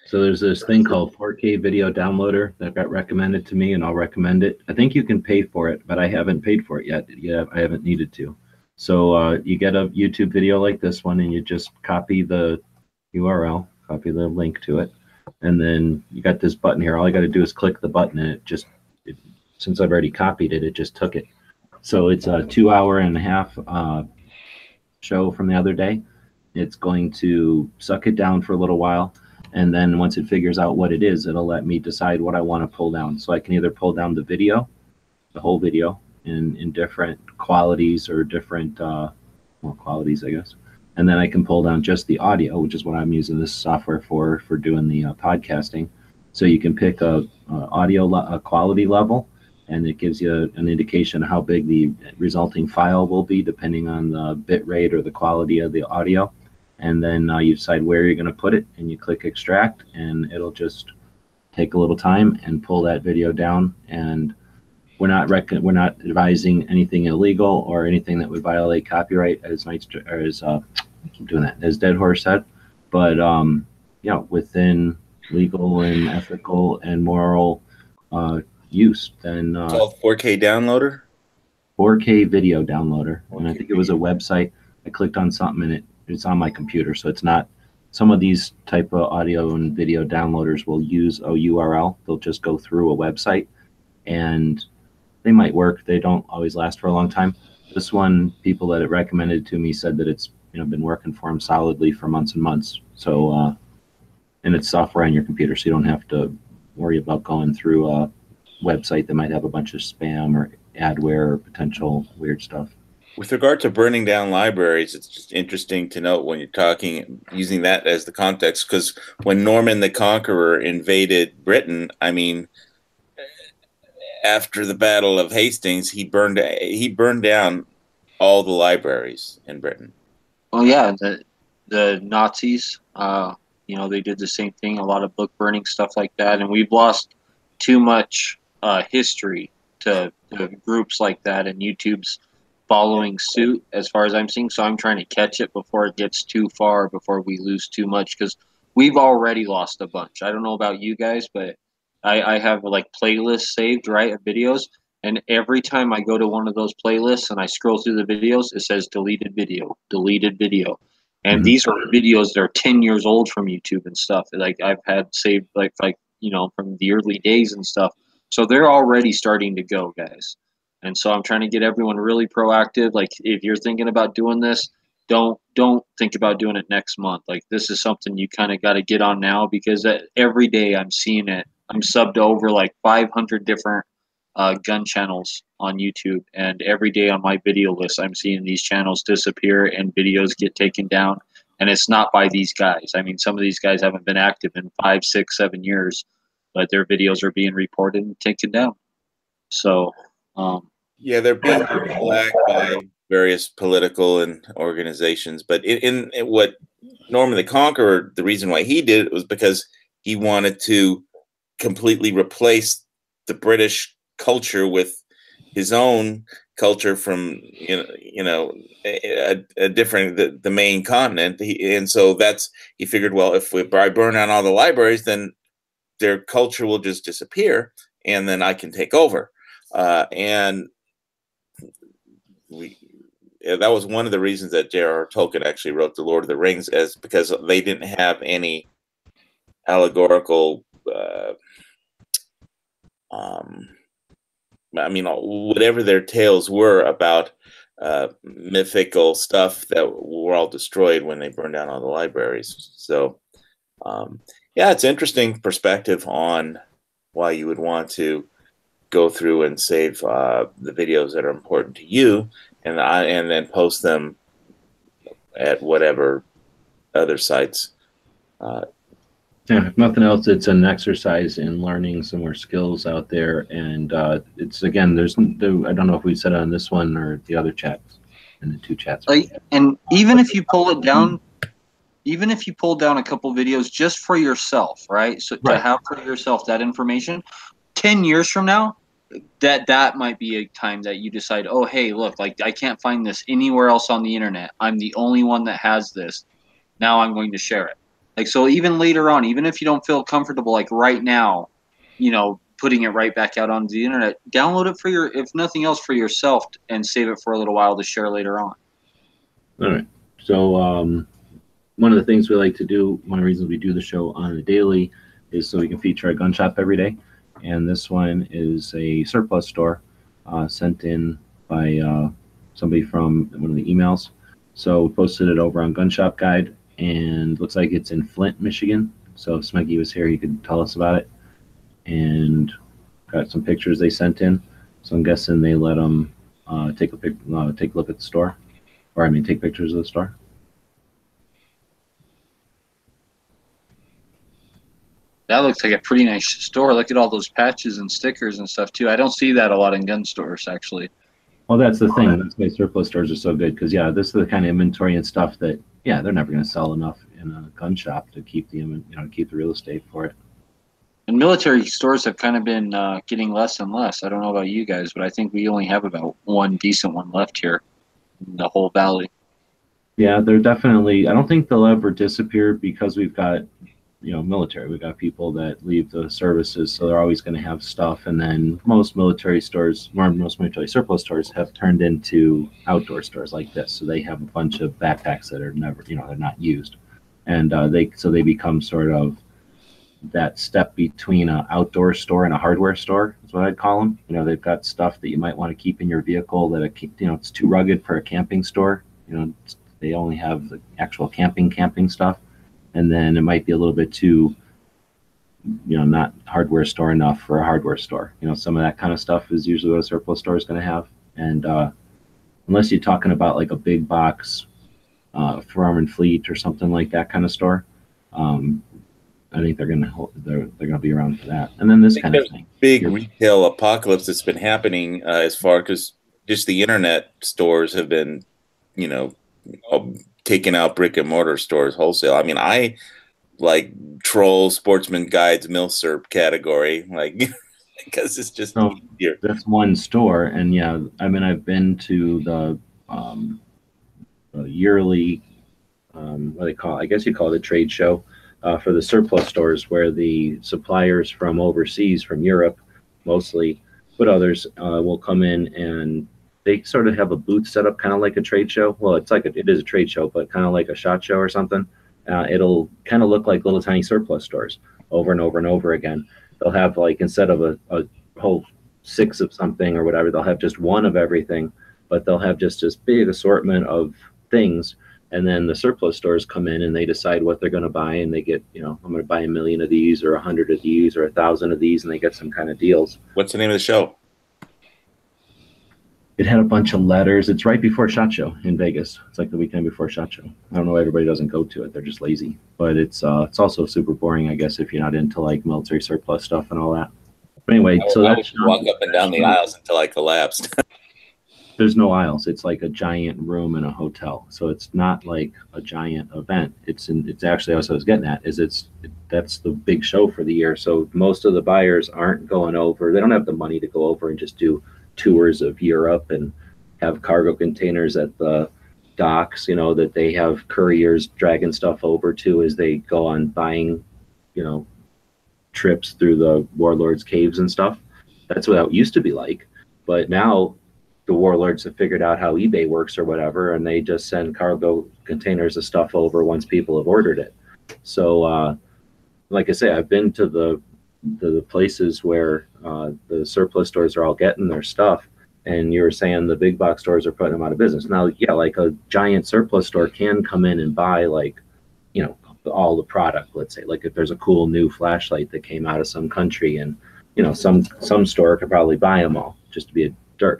So there's this thing called 4K video downloader that got recommended to me, and I'll recommend it. I think you can pay for it, but I haven't paid for it yet. Yeah, I haven't needed to. So you get a YouTube video like this one, and you just copy the URL, copy the link to it, and then you got this button here. All I got to do is click the button, and since I've already copied it, it just took it. So it's a 2.5 hour show from the other day. It's going to suck it down for a little while, and then once it figures out what it is, it'll let me decide what I want to pull down. So I can either pull down the video, the whole video, in different qualities or different qualities, I guess. And then I can pull down just the audio, which is what I'm using this software for doing the podcasting. So you can pick a audio quality level, and it gives you an indication of how big the resulting file will be depending on the bit rate or the quality of the audio. And then you decide where you're going to put it, and you click extract, and it'll just take a little time and pull that video down. And we're not advising anything illegal or anything that would violate copyright, as I keep doing that, as Dead Horse said. But you know, within legal and ethical and moral use, then called 4K downloader. 4K video downloader, and I think it was a website. I clicked on something, and it's on my computer, so it's not. Some of these type of audio and video downloaders will use a URL. They'll just go through a website, and they might work. They don't always last for a long time. This one, people that it recommended to me said that it's, you know, been working for them solidly for months and months. So, and it's software on your computer, so you don't have to worry about going through a website that might have a bunch of spam or adware or potential weird stuff. With regard to burning down libraries, it's just interesting to note when you're using that as the context, because when Norman the Conqueror invaded Britain, I mean, after the Battle of Hastings, he burned down all the libraries in Britain. Well, yeah, the Nazis, you know, they did the same thing. A lot of book burning, stuff like that, and we've lost too much history to groups like that, and YouTube's following suit as far as I'm seeing. So I'm trying to catch it before it gets too far, before we lose too much, because we've already lost a bunch. I don't know about you guys, but I have like playlists saved, right, of videos, and every time I go to one of those playlists and I scroll through the videos, it says deleted video, deleted video. And these are videos that are 10 years old from YouTube and stuff. Like I've had saved like you know, from the early days and stuff. So they're already starting to go, guys. And so I'm trying to get everyone really proactive. Like if you're thinking about doing this, don't think about doing it next month. Like, this is something you kind of got to get on now, because every day I'm seeing it. I'm subbed to over like 500 different gun channels on YouTube, and every day on my video list, I'm seeing these channels disappear and videos get taken down. And it's not by these guys. I mean, some of these guys haven't been active in 5, 6, 7 years, but their videos are being reported and taken down. So, yeah, they're put flagged by various political and organizations. But in what Norman the Conqueror, the reason why he did it was because he wanted to completely replace the British culture with his own culture from a different the main continent. And so he figured, well, if I burn down all the libraries, then their culture will just disappear, and then I can take over. And that was one of the reasons that J.R.R. Tolkien actually wrote The Lord of the Rings, as because they didn't have any allegorical I mean, whatever their tales were about mythical stuff that were all destroyed when they burned down all the libraries. So, yeah, it's interesting perspective on why you would want to go through and save the videos that are important to you, and then post them at whatever other sites. Yeah, if nothing else, it's an exercise in learning some more skills out there. And it's, again, I don't know if we said it on this one or the other chats, in the two chats. And even if you pull it down, even if you pull down a couple videos just for yourself, right? So to have for yourself that information, 10 years from now, that might be a time that you decide, oh, hey, look, like, I can't find this anywhere else on the internet. I'm the only one that has this. Now I'm going to share it. Like, so even later on, even if you don't feel comfortable, like right now, putting it right back out onto the internet, download it if nothing else, for yourself, and save it for a little while to share later on. All right. So one of the things we like to do, one of the reasons we do the show on a daily, is so we can feature a gun shop every day. And this one is a surplus store sent in by somebody from one of the emails. So we posted it over on Gun Shop Guide, and looks like it's in Flint, Michigan. So if Smeggy was here, he could tell us about it. And got some pictures they sent in. So I'm guessing they let them take a look at the store, or take pictures of the store. That looks like a pretty nice store. Look at all those patches and stickers and stuff too. I don't see that a lot in gun stores, actually. Well, that's the thing. That's why surplus stores are so good, because this is the kind of inventory and stuff that they're never going to sell enough in a gun shop to keep the keep the real estate for it. And military stores have kind of been getting less and less. I don't know about you guys, but I think we only have about one decent one left here in the whole valley. Yeah, they're definitely. I don't think they'll ever disappear, because we've got military. We've got people that leave the services, so they're always going to have stuff. And then most military stores, most military surplus stores, have turned into outdoor stores like this. So they have a bunch of backpacks that are never, they're not used, and they become sort of that step between an outdoor store and a hardware store. Is what I'd call them. They've got stuff that you might want to keep in your vehicle that it's too rugged for a camping store. They only have the actual camping stuff. And then it might be a little bit too, not hardware store enough for a hardware store. Some of that kind of stuff is usually what a surplus store is going to have. And unless you're talking about like a big box Farm and Fleet or something like that kind of store, I think they're going to be around for that. And then this kind of thing. Big retail apocalypse that's been happening as far because just the internet stores have been, taking out brick and mortar stores wholesale. I mean, I like troll Sportsman Guides Milsurp category, because it's just easier. That's one store, and I've been to the yearly, what do they call it? I guess you call it a trade show for the surplus stores, where the suppliers from overseas, from Europe mostly, but others will come in, and they sort of have a booth set up kind of like a trade show. Well, it is a trade show, but kind of like a SHOT Show or something. It'll kind of look like little tiny surplus stores over and over and over again. They'll have, instead of a whole 6 of something or whatever, they'll have just one of everything, but they'll have just this big assortment of things And then the surplus stores come in and they decide what they're going to buy, and they get, I'm going to buy 1 million of these or 100 of these or 1,000 of these, and they get some kind of deals. What's the name of the show? It had a bunch of letters. It's right before SHOT Show in Vegas. It's like the weekend before SHOT Show. I don't know why everybody doesn't go to it. They're just lazy. But it's also super boring, I guess, if you're not into like military surplus stuff and all that. But anyway, I would walk up and down the aisles until I collapsed. There's no aisles. It's like a giant room in a hotel. So it's not like a giant event. It's actually, what I was getting at, is that's the big show for the year. So most of the buyers aren't going over. They don't have the money to go over and just do tours of Europe and have cargo containers at the docks, that they have couriers dragging stuff over to as they go on buying, trips through the warlords' caves and stuff. That's what it used to be like. But now the warlords have figured out how eBay works or whatever, and they just send cargo containers of stuff over once people have ordered it. So, like I say, I've been to the places where the surplus stores are all getting their stuff, and you were saying the big box stores are putting them out of business. Now, yeah, like a giant surplus store can come in and buy all the product, let's say, like if there's a cool new flashlight that came out of some country, and some store could probably buy them all just to be a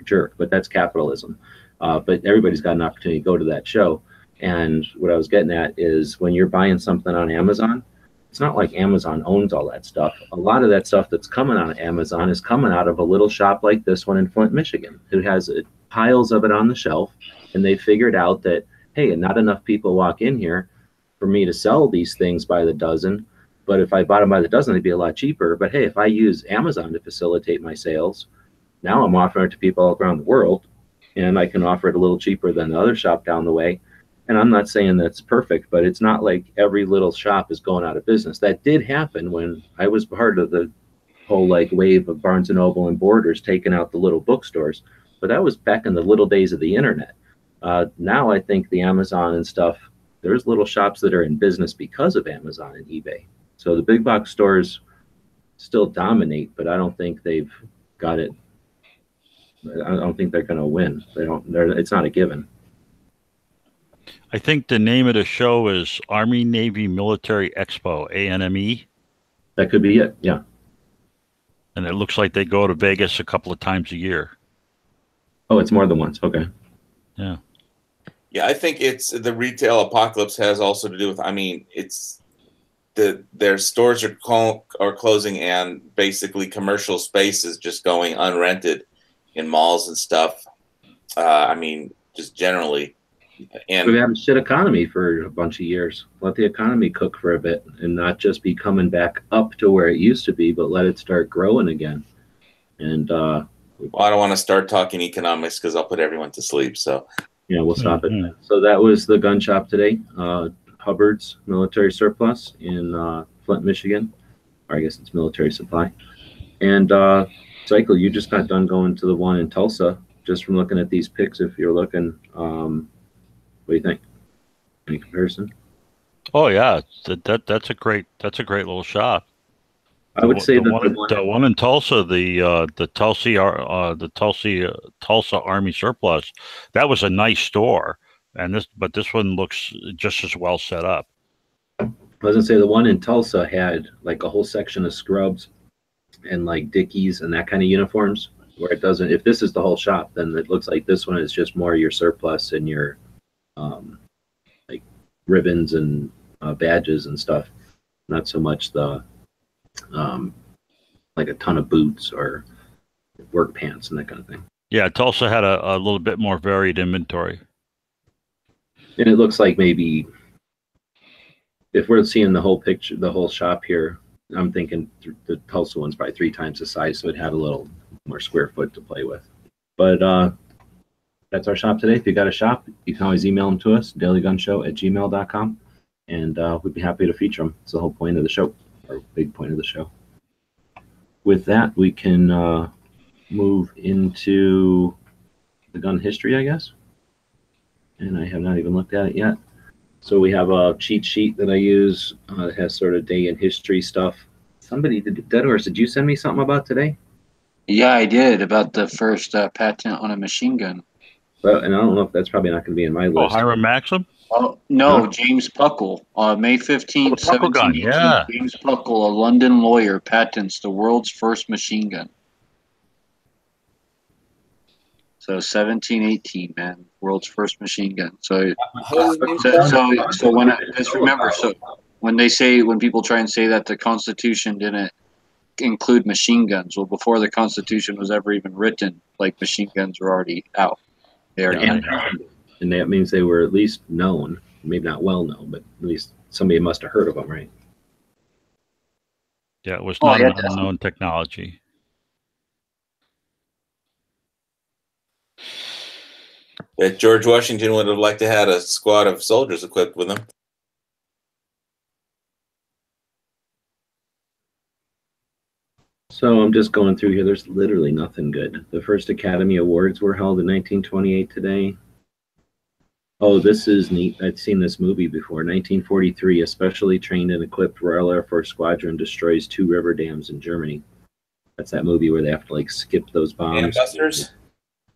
jerk, but that's capitalism. But everybody's got an opportunity to go to that show. And what I was getting at is when you're buying something on Amazon, it's not like Amazon owns all that stuff. A lot of that stuff that's coming on Amazon is coming out of a little shop like this one in Flint, Michigan, who has piles of it on the shelf. And they figured out that, hey, not enough people walk in here for me to sell these things by the dozen. But if I bought them by the dozen, they'd be a lot cheaper. But hey, if I use Amazon to facilitate my sales, now I'm offering it to people all around the world, and I can offer it a little cheaper than the other shop down the way. And I'm not saying that's perfect, but it's not like every little shop is going out of business. That did happen when I was part of the whole wave of Barnes & Noble and Borders taking out the little bookstores. But that was back in the little days of the internet. Now I think the Amazon and stuff, there's little shops that are in business because of Amazon and eBay. So the big box stores still dominate, but I don't think they've got it. I don't think they're going to win. It's not a given. I think the name of the show is Army Navy Military Expo, ANME. That could be it, yeah. And it looks like they go to Vegas a couple of times a year. Oh, it's more than once. Okay. Yeah. Yeah, I think it's the retail apocalypse has also to do with, it's their stores are closing, and basically commercial space is just going unrented in malls and stuff. Just generally. And we've had a shit economy for a bunch of years. Let the economy cook for a bit and not just be coming back up to where it used to be, but let it start growing again. And I don't want to start talking economics because I'll put everyone to sleep. So yeah, we'll stop it. So that was the gun shop today. Hubbard's Military Surplus in Flint, Michigan. Or I guess it's Military Supply. And Cycle, you just got done going to the one in Tulsa. Just from looking at these pics, if you're looking, what do you think? Any comparison? Oh yeah, that's a great little shop. I would say the one in Tulsa, the Tulsa Army Surplus, that was a nice store, but this one looks just as well set up. I was gonna say the one in Tulsa had like a whole section of scrubs and like Dickies and that kind of uniforms, where it doesn't. If this is the whole shop, then it looks like this one is just more your surplus and your like ribbons and badges and stuff, not so much the like a ton of boots or work pants and that kind of thing. Yeah, Tulsa had a little bit more varied inventory. And it looks like maybe if we're seeing the whole picture, the whole shop here, I'm thinking the Tulsa one's probably 3 times the size, so it had a little more square foot to play with. But that's our shop today. If you got a shop, you can always email them to us, dailygunshow@gmail.com, and we'd be happy to feature them. It's the whole point of the show, or big point of the show. With that, we can move into the gun history, I guess. And I have not even looked at it yet. So we have a cheat sheet that I use. It has sort of day in history stuff. Somebody, Dead Horse, did you send me something about today? Yeah, I did, about the first patent on a machine gun. Well, and I don't know if that's probably not going to be in my list. Oh, Hiram Maxim? Oh, no, James Puckle. May 15th, Oh, Puckle gun, 1718, yeah. James Puckle, a London lawyer, patents the world's first machine gun. So 1718, man, world's first machine gun. So just remember, so when people try and say that the Constitution didn't include machine guns, well, before the Constitution was ever even written, like, machine guns were already out. They already had. And that means they were at least known, maybe not well known, but at least somebody must have heard of them, right? Yeah, it was not an unknown technology. That George Washington would have liked to have had a squad of soldiers equipped with them. So I'm just going through here. There's literally nothing good. The first Academy Awards were held in 1928 today. Oh, this is neat. I'd seen this movie before. 1943, a specially trained and equipped Royal Air Force squadron destroys 2 river dams in Germany. That's that movie where they have to, like, skip those bombs. Dam busters?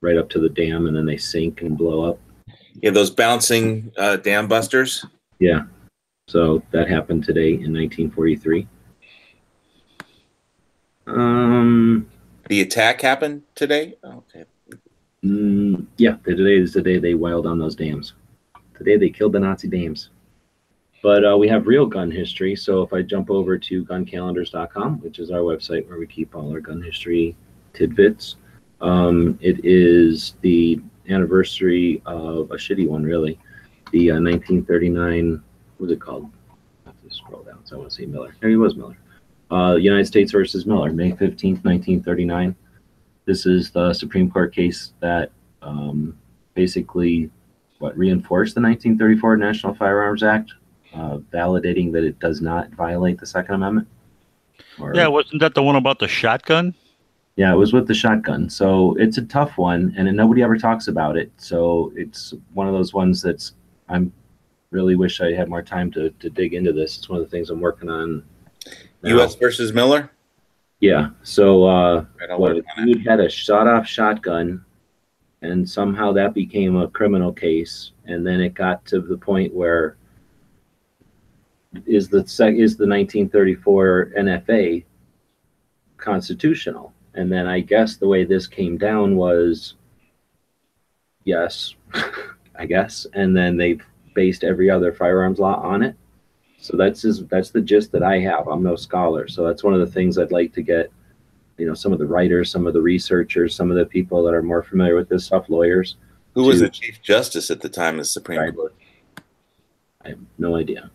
Right up to the dam, and then they sink and blow up. Yeah, those bouncing dam busters. Yeah. So that happened today in 1943. The attack happened today? Okay. Yeah, today is the day they wild on those dams. Today they killed the Nazi dams. But we have real gun history. So if I jump over to guncalendars.com, which is our website where we keep all our gun history tidbits, it is the anniversary of a shitty one, really. The 1939, what was it called? I have to scroll down, so I want to say Miller. There he was, Miller. United States versus Miller, May 15th, 1939. This is the Supreme Court case that basically reinforced the 1934 National Firearms Act, validating that it does not violate the Second Amendment. Yeah, wasn't that the one about the shotgun? Yeah, it was with the shotgun. So it's a tough one, and nobody ever talks about it. So it's one of those ones that's I'm really wish I had more time to dig into this. It's one of the things I'm working on now. U.S. versus Miller? Yeah. So Right, dude had a shot-off shotgun, and somehow that became a criminal case, and then it got to the point where is the 1934 NFA constitutional? And then I guess the way this came down was yes, I guess, and then they based every other firearms law on it. So that's the gist that I have. I'm no scholar, so that's one of the things I'd like to get, some of the writers, some of the researchers, some of the people that are more familiar with this stuff, lawyers. Who was the Chief Justice at the time of the Supreme Court? I have no idea.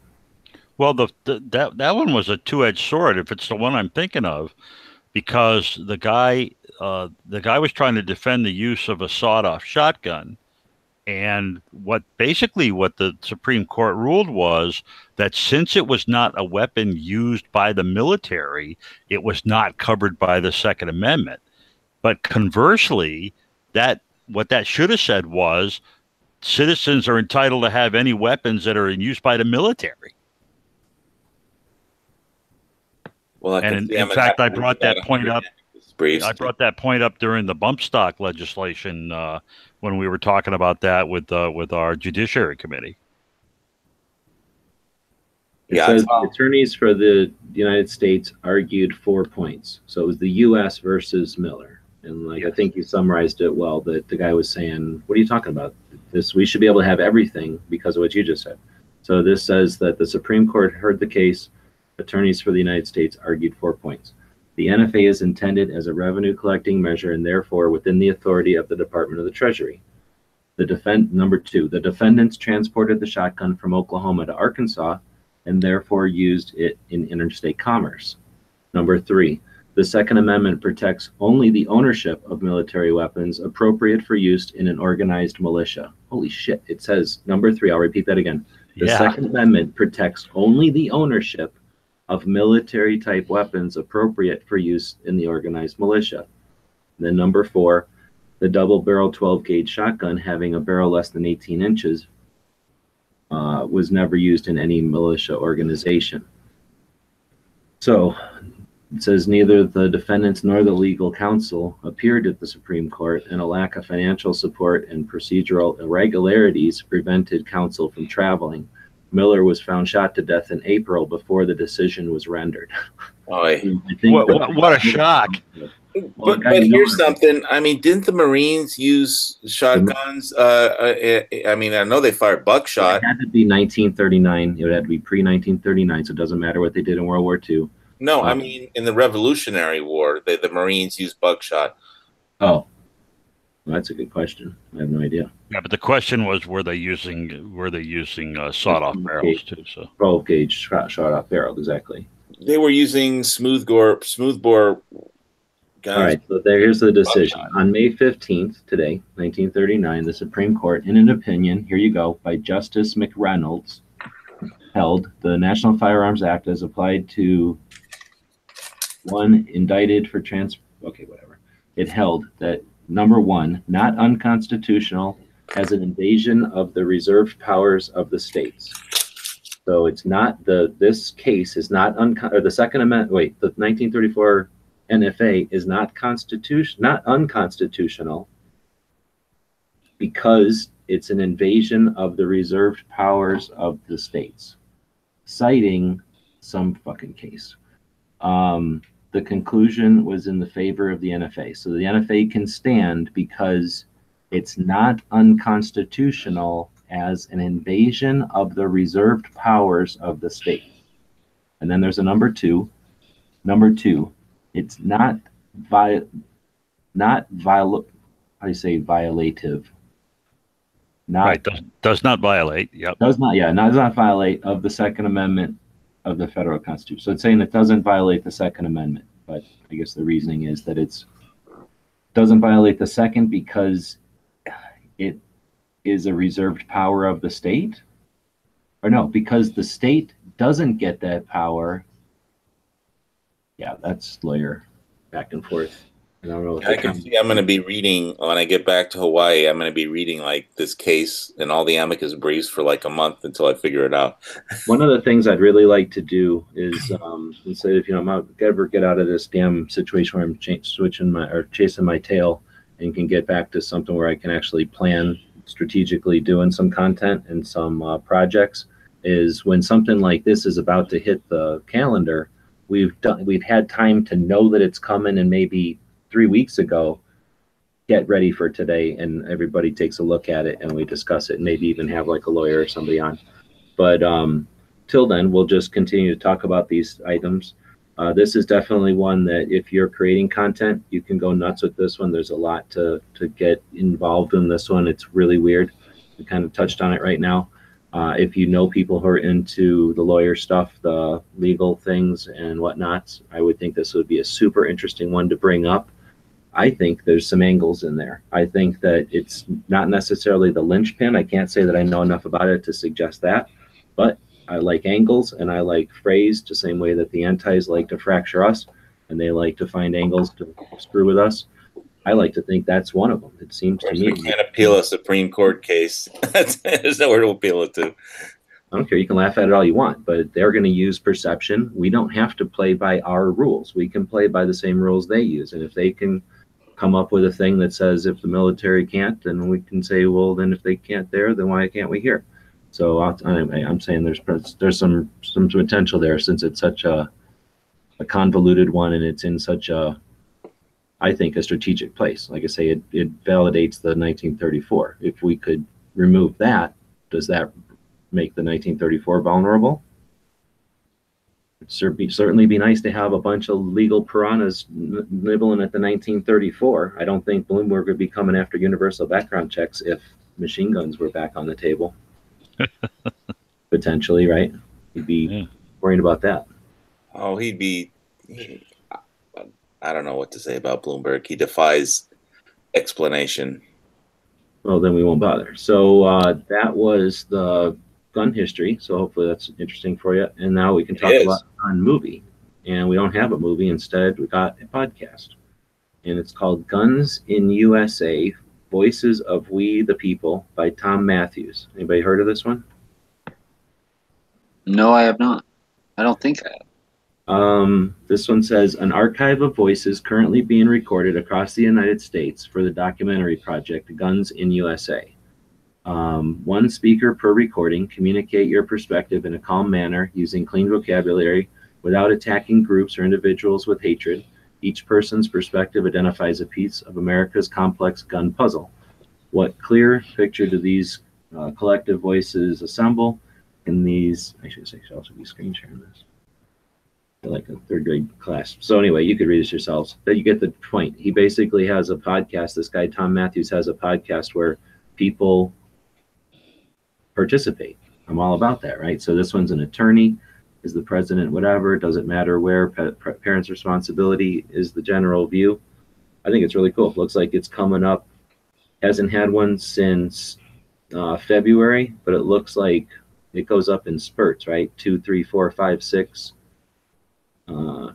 Well, that one was a two-edged sword, if it's the one I'm thinking of, because the guy was trying to defend the use of a sawed-off shotgun, and what the Supreme Court ruled was that since it was not a weapon used by the military, it was not covered by the Second Amendment. But conversely, what that should have said was citizens are entitled to have any weapons that are in use by the military. Well, in fact, I brought that point up. I brought that point up during the bump stock legislation when we were talking about that with our Judiciary Committee. It says the attorneys for the United States argued 4 points. So it was the U.S. versus Miller. And I think you summarized it well, that the guy was saying, what are you talking about? We should be able to have everything because of what you just said. So this says that the Supreme Court heard the case. Attorneys for the United States argued 4 points. The NFA is intended as a revenue collecting measure and therefore within the authority of the Department of the Treasury. Number 2, the defendants transported the shotgun from Oklahoma to Arkansas and therefore used it in interstate commerce. Number 3, the Second Amendment protects only the ownership of military weapons appropriate for use in an organized militia. Holy shit, it says, number 3, I'll repeat that again. The Second Amendment protects only the ownership of military-type weapons appropriate for use in the organized militia. And then number 4, the double-barrel 12-gauge shotgun having a barrel less than 18 inches was never used in any militia organization. So It says neither the defendants nor the legal counsel appeared at the Supreme Court, and a lack of financial support and procedural irregularities prevented counsel from traveling. Miller was found shot to death in April before the decision was rendered. Oy. I think What a shock! But here's something. I mean, didn't the Marines use shotguns? I mean, I know they fired buckshot. It had to be 1939. It had to be pre-1939, so it doesn't matter what they did in World War II. No, I mean, in the Revolutionary War, the Marines used buckshot. Oh, well, that's a good question. I have no idea. Yeah, but the question was, were they using sawed-off barrels too? So 12 gauge shot-off barrel, exactly. They were using smoothbore guns. All right, so here's the decision. On May 15th, today, 1939, the Supreme Court, in an opinion, here you go, by Justice McReynolds, held the National Firearms Act as applied to one indicted for It held that, number one, not unconstitutional as an invasion of the reserved powers of the states. So it's not this case is not the Second Amendment. The 1934 NFA is not unconstitutional because it's an invasion of the reserved powers of the states, citing some fucking case. The conclusion was in the favor of the NFA. So the NFA can stand because it's not unconstitutional as an invasion of the reserved powers of the state. And then there's a number two. Number two, it's not violative. Does not violate. Yep. Does not violate of the Second Amendment of the federal Constitution. So it's saying it doesn't violate the Second Amendment, but I guess the reasoning is that it doesn't violate the Second because it is a reserved power of the state, or no, because the state doesn't get that power. Yeah, that's lawyer back and forth. I don't know. I can see I'm going to be reading when I get back to Hawaii. I'm going to be reading like this case and all the amicus briefs for like a month until I figure it out. One of the things I'd really like to do is instead of ever get out of this damn situation where I'm chasing my tail, and can get back to something where I can actually plan strategically doing some content and some projects, is when something like this is about to hit the calendar, we've had time to know that it's coming, and maybe 3 weeks ago, get ready for today, and everybody takes a look at it and we discuss it, and maybe even have like a lawyer or somebody on. But till then, we'll just continue to talk about these items. This is definitely one that if you're creating content, you can go nuts with this one. There's a lot to get involved in this one. It's really weird. We kind of touched on it right now. If you know people who are into the lawyer stuff, the legal things and whatnots, I would think this would be a super interesting one to bring up. I think there's some angles in there. I think that it's not necessarily the linchpin. I can't say that I know enough about it to suggest that, but I like angles and I like phrase the same way that the antis like to fracture us and they like to find angles to screw with us. I like to think that's one of them. It seems to me. We can't appeal a Supreme Court case. There's nowhere to appeal it to. I don't care. You can laugh at it all you want, but they're going to use perception. We don't have to play by our rules. We can play by the same rules they use. And if they can come up with a thing that says if the military can't, then we can say, well, then if they can't there, then why can't we here? So anyway, I'm saying there's some potential there, since it's such a convoluted one and it's in such a, I think, a strategic place. Like I say, it validates the 1934. If we could remove that, does that make the 1934 vulnerable? It'd certainly be nice to have a bunch of legal piranhas nibbling at the 1934. I don't think Bloomberg would be coming after universal background checks if machine guns were back on the table. Potentially, right? He'd be worried about that. Oh, I don't know what to say about Bloomberg. He defies explanation. Well, then we won't bother. So that was the gun history. So hopefully that's interesting for you. And now we can talk about a gun movie. And we don't have a movie. Instead, we got a podcast. And it's called Guns in USA, Voices of We the People by Tom Matthews. Anybody heard of this one? No, I have not. I don't think I This one says, an archive of voices currently being recorded across the United States for the documentary project Guns in USA. One speaker per recording. Communicate your perspective in a calm manner using clean vocabulary without attacking groups or individuals with hatred. Each person's perspective identifies a piece of America's complex gun puzzle. What clear picture do these collective voices assemble? In these, I should also be screen sharing this. Like a third grade class. So anyway, you could read this yourselves, but you get the point. He basically has a podcast. This guy, Tom Matthews, has a podcast where people participate. I'm all about that, right? So this one's an attorney, is the president, whatever, doesn't matter where, parents' responsibility is the general view. I think it's really cool. Looks like it's coming up. Hasn't had one since February, but it looks like it goes up in spurts, right? 2, 3, 4, 5, 6.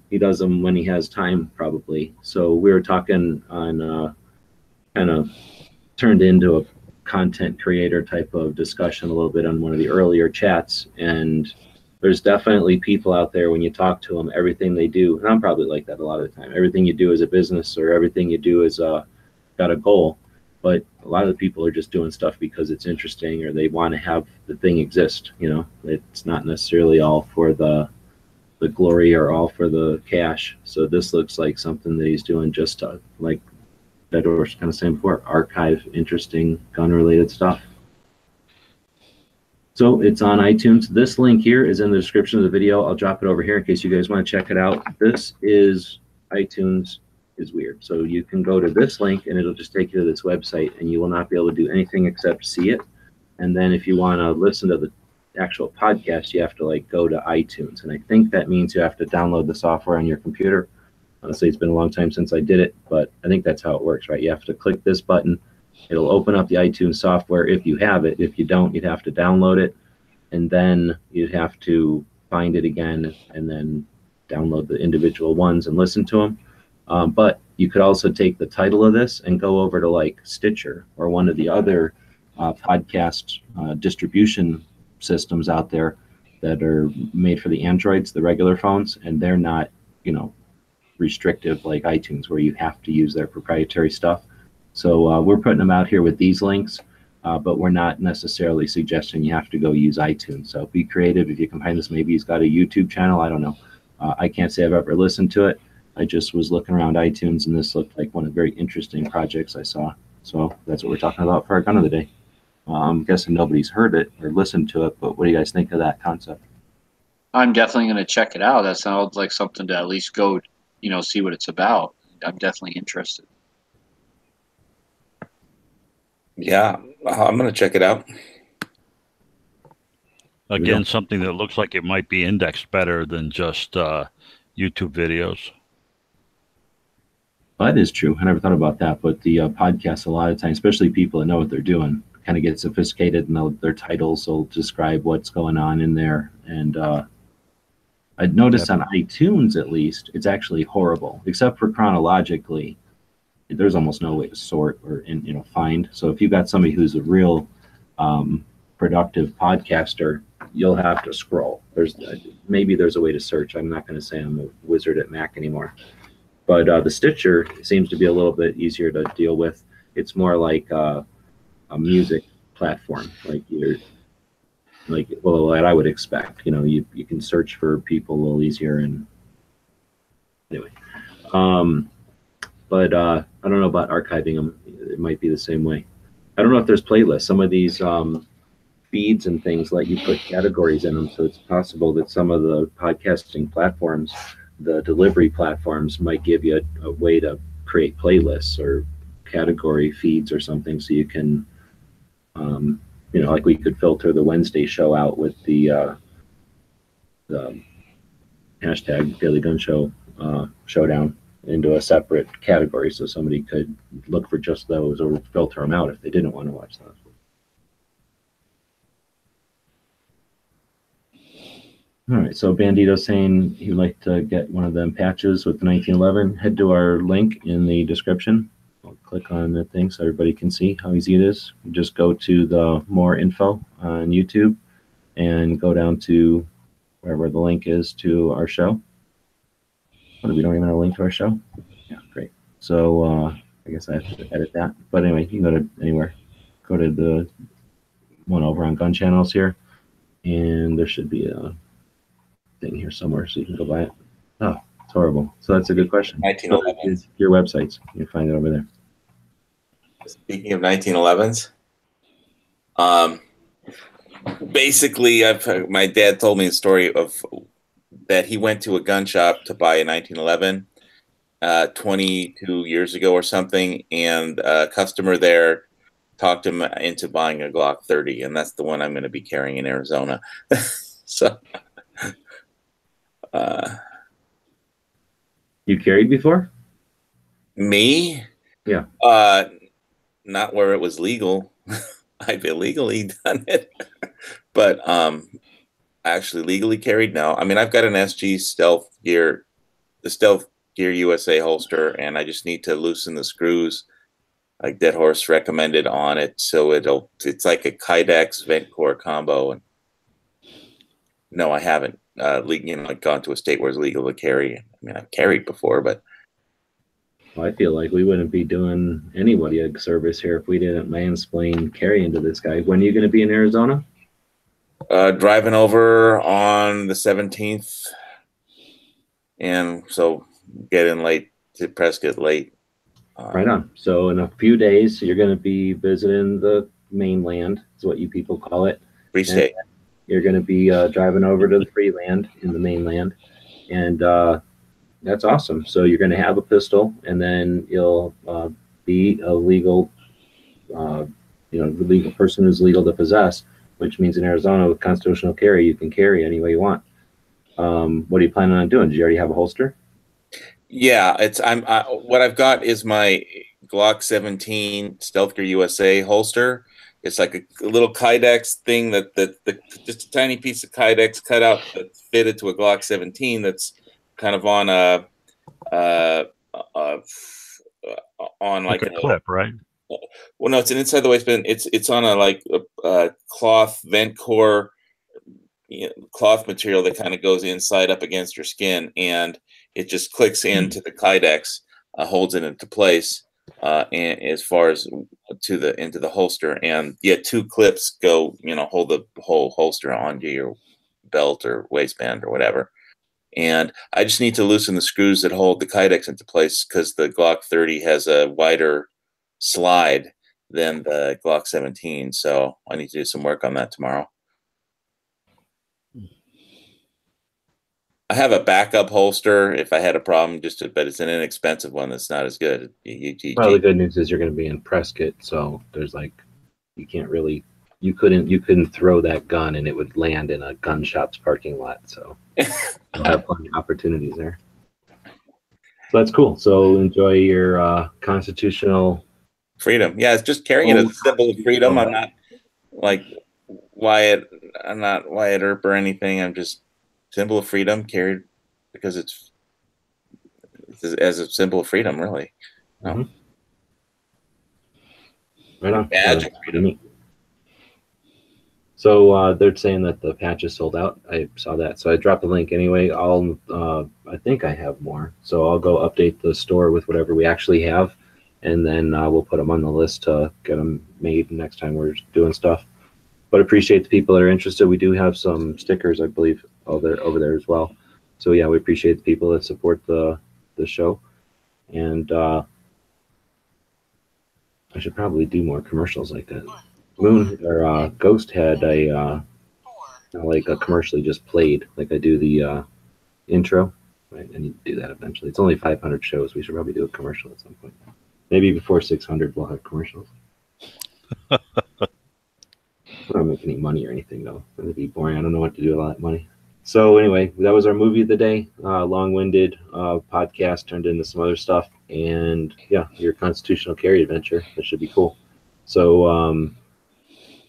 He does them when he has time, probably. So we were talking on kind of turned into a content creator type of discussion a little bit on one of the earlier chats. And there's definitely people out there, when you talk to them, everything they do, and I'm probably like that a lot of the time, everything you do as a business or everything you do is got a goal. But a lot of the people are just doing stuff because it's interesting or they want to have the thing exist. You know, it's not necessarily all for the glory or all for the cash. So this looks like something that he's doing just to, like that was kind of saying before, archive interesting gun related stuff. So it's on iTunes. This link here is in the description of the video. I'll drop it over here in case you guys want to check it out. This is iTunes is weird. So you can go to this link and it'll just take you to this website and you will not be able to do anything except see it. And then if you want to listen to the actual podcast, you have to like go to iTunes. And I think that means you have to download the software on your computer. Honestly, it's been a long time since I did it, but I think that's how it works, right? You have to click this button. It'll open up the iTunes software if you have it. If you don't, you'd have to download it. And then you'd have to find it again and then download the individual ones and listen to them. But you could also take the title of this and go over to like Stitcher or one of the other podcast distribution systems out there that are made for the Androids, the regular phones, and they're not, you know, restrictive like iTunes where you have to use their proprietary stuff. So we're putting them out here with these links, but we're not necessarily suggesting you have to go use iTunes. So be creative. If you can find this, maybe he's got a YouTube channel. I don't know. I can't say I've ever listened to it. I just was looking around iTunes and this looked like one of the very interesting projects I saw. So that's what we're talking about for our gun of the day. I'm guessing nobody's heard it or listened to it, but what do you guys think of that concept? I'm definitely going to check it out. That sounds like something to at least go, you know, see what it's about. I'm definitely interested. Yeah, I'm going to check it out. Again, something that looks like it might be indexed better than just YouTube videos. Well, that is true. I never thought about that, but the podcasts, a lot of times, especially people that know what they're doing, kind of get sophisticated and their titles will describe what's going on in there. And I'd noticed on iTunes, at least, it's actually horrible, except for chronologically. There's almost no way to sort or find. So if you've got somebody who's a real productive podcaster, you'll have to scroll. Maybe there's a way to search. I'm not going to say I'm a wizard at Mac anymore. But the Stitcher seems to be a little bit easier to deal with. It's more like a music platform, what I would expect. You know, you can search for people a little easier. And anyway, but I don't know about archiving them. It might be the same way. I don't know if there's playlists. Some of these feeds and things let you put categories in them, so it's possible that some of the podcasting platforms, the delivery platforms, might give you a way to create playlists or category feeds or something, so you can, like we could filter the Wednesday show out with the hashtag Daily Gun Show Showdown into a separate category, so somebody could look for just those or filter them out if they didn't want to watch those. All right, so Bandito's saying he'd like to get one of them patches with the 1911. Head to our link in the description. I'll click on the thing so everybody can see how easy it is. Just go to the more info on YouTube and go down to wherever the link is to our show. We don't even have a link to our show? Yeah, great. So I guess I have to edit that. But anyway, you can go to anywhere. Go to the one over on Gun Channels here, and there should be a thing here somewhere so you can go buy it. Oh, it's horrible. So that's a good question. 1911s. Your websites. You can find it over there. Speaking of 1911s, basically, my dad told me a story of that he went to a gun shop to buy a 1911 22 years ago or something, and a customer there talked him into buying a Glock 30, and that's the one I'm going to be carrying in Arizona. So, you carried before? Me? Yeah. Not where it was legal. I've illegally done it, but actually legally carried. No, I mean I've got an SG Stealth Gear, the Stealth Gear USA holster, and I just need to loosen the screws like Dead Horse recommended on it, so it's like a Kydex vent core combo. And no, I haven't gone to a state where it's legal to carry. I mean, I've carried before, but well, I feel like we wouldn't be doing anybody a service here if we didn't mansplain carry into this guy. When are you going to be in Arizona? Driving over on the 17th, and so get in late to Prescott late. Right on. So in a few days, you're going to be visiting the mainland, is what you people call it. Free state. You're going to be driving over to the free land in the mainland, and that's awesome. So you're going to have a pistol, and then you'll be a legal, the legal person who's legal to possess, which means in Arizona with constitutional carry, you can carry any way you want. What are you planning on doing? Do you already have a holster? Yeah, what I've got is my Glock 17 Stealth Gear USA holster. It's like a little Kydex thing that just a tiny piece of Kydex cut out that's fitted to a Glock 17 that's kind of on on like a clip, right? Well, no, it's an inside the waistband. It's on a cloth vent core, cloth material that kind of goes inside up against your skin, and it just clicks into the Kydex, holds it into place, and as far as into the holster, and two clips go, hold the whole holster onto your belt or waistband or whatever. And I just need to loosen the screws that hold the Kydex into place because the Glock 30 has a wider slide than the Glock 17, so I need to do some work on that tomorrow. I have a backup holster if I had a problem, but it's an inexpensive one that's not as good. Well, the good news is you're going to be in Prescott, so there's you couldn't throw that gun and it would land in a gun shop's parking lot. So you'll have plenty of opportunities there. So that's cool. So enjoy your constitutional freedom. Yeah, it's just carrying it as a symbol of freedom. I'm not like Wyatt. I'm not Wyatt Earp or anything. I'm just symbol of freedom carried because it's as a symbol of freedom, really. No. Mm-hmm. Right on. Badge of freedom. So they're saying that the patch is sold out. I saw that, so I dropped the link anyway. I think I have more, so I'll go update the store with whatever we actually have, and then we'll put them on the list to get them made next time we're doing stuff. But appreciate the people that are interested. We do have some stickers, I believe, over there as well. So yeah, we appreciate the people that support the show, and I should probably do more commercials like that. Ghost had a commercially just played, like I do the intro. Right, I need to do that eventually. It's only 500 shows. We should probably do a commercial at some point. Maybe before 600 we'll have commercials. I don't make any money or anything though. It'd be boring. I don't know what to do with all that money. So anyway, that was our movie of the day. Long-winded podcast turned into some other stuff, and yeah, your constitutional carry adventure. That should be cool. So I'm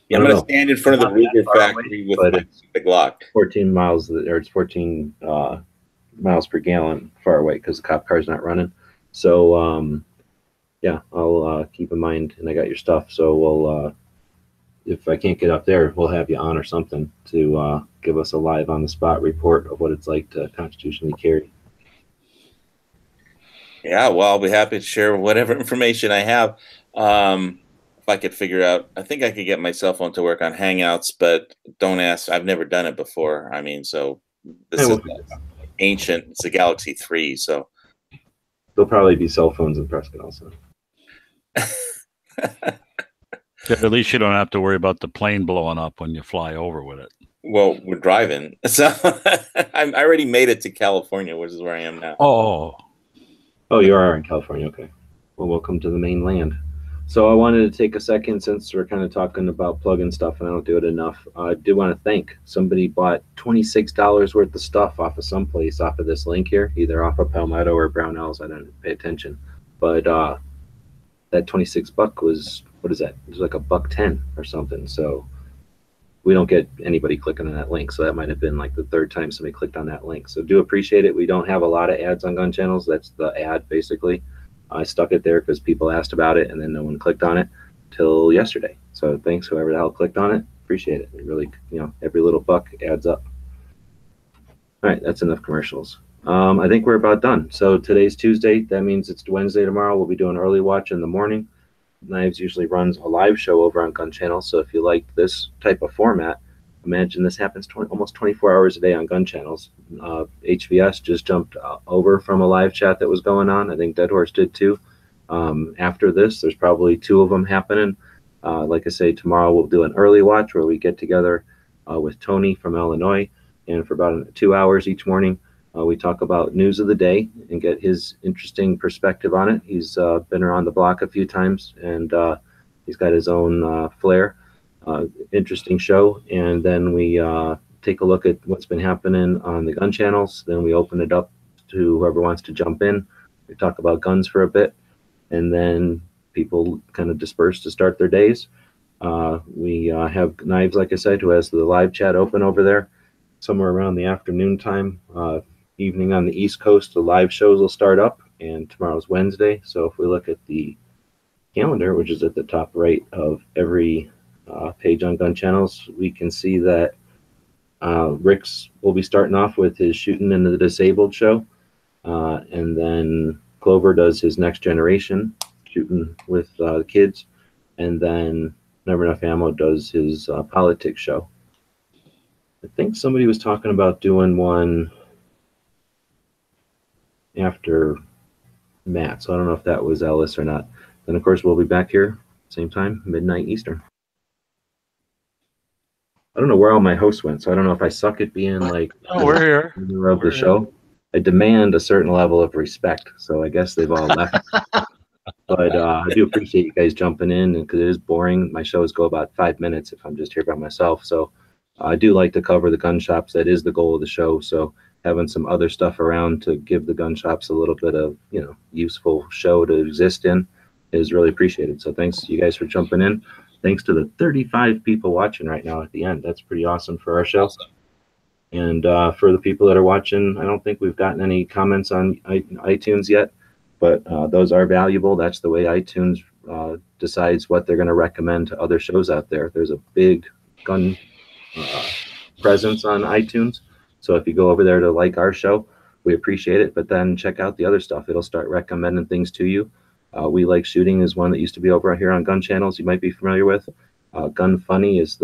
going to stand in front of the Ruger factory with the Glock. 14 miles, or it's 14 miles per gallon far away because the cop car's not running. So yeah, I'll keep in mind, and I got your stuff. So we'll, if I can't get up there, we'll have you on or something to give us a live on the spot report of what it's like to constitutionally carry. Yeah, well, I'll be happy to share whatever information I have. If I could figure out, I think I could get my cell phone to work on Hangouts, but don't ask. I've never done it before. I mean, so this Yeah, is ancient. It's a Galaxy 3, so there'll probably be cell phones in Prescott also. At least you don't have to worry about the plane blowing up when you fly over with it. Well, we're driving, so I already made it to California, which is where I am now. Oh, you are in California. Okay. Well, welcome to the mainland. So I wanted to take a second, since we're kind of talking about plug-in stuff and I don't do it enough. I do want to thank somebody bought $26 worth of stuff off of someplace off of this link here, either off of Palmetto or Brownells. I didn't pay attention, but that $26 was, what is that? It was like $1.10 or something. So we don't get anybody clicking on that link. So that might have been like the third time somebody clicked on that link. So do appreciate it. We don't have a lot of ads on gun channels. That's the ad basically. I stuck it there because people asked about it and then no one clicked on it till yesterday. So thanks whoever the hell clicked on it. Appreciate it. It really, every little buck adds up. All right, that's enough commercials. I think we're about done. So today's Tuesday. That means it's Wednesday tomorrow. We'll be doing early watch in the morning. Knives usually runs a live show over on Gun Channel. So if you like this type of format, imagine this happens almost 24 hours a day on Gun Channels. HVS just jumped over from a live chat that was going on. I think Dead Horse did too. After this, there's probably 2 of them happening. Like I say, tomorrow we'll do an early watch where we get together with Tony from Illinois, and for about 2 hours each morning, we talk about news of the day and get his interesting perspective on it. He's been around the block a few times, and he's got his own flair. Interesting show. And then we take a look at what's been happening on the gun channels. Then we open it up to whoever wants to jump in. We talk about guns for a bit, and then people kind of disperse to start their days. We have Knives, like I said, who has the live chat open over there somewhere around the afternoon time. Evening on the East Coast, the live shows will start up, and tomorrow's Wednesday. So if we look at the calendar, which is at the top right of every page on Gun Channels, we can see that Rick's will be starting off with his Shooting in the Disabled show, and then Clover does his Next Generation, shooting with the kids, and then Never Enough Ammo does his politics show. I think somebody was talking about doing one after Matt, so I don't know if that was Ellis or not. Then of course we'll be back here same time, midnight Eastern. I don't know where all my hosts went, so I don't know if I suck at being like we're here of the show. I demand a certain level of respect, so I guess they've all left. But I do appreciate you guys jumping in, because it is boring. My shows go about 5 minutes if I'm just here by myself. So I do like to cover the gun shops. That is the goal of the show. So having some other stuff around to give the gun shops a little bit of, useful show to exist in is really appreciated. So thanks you guys for jumping in. Thanks to the 35 people watching right now at the end. That's pretty awesome for our show. Awesome. And for the people that are watching, I don't think we've gotten any comments on iTunes yet, but those are valuable. That's the way iTunes decides what they're going to recommend to other shows out there. There's a big gun presence on iTunes. So if you go over there to like our show, we appreciate it. But then check out the other stuff. It'll start recommending things to you. We Like Shooting is one that used to be over here on Gun Channels. You might be familiar with. Gun Funny is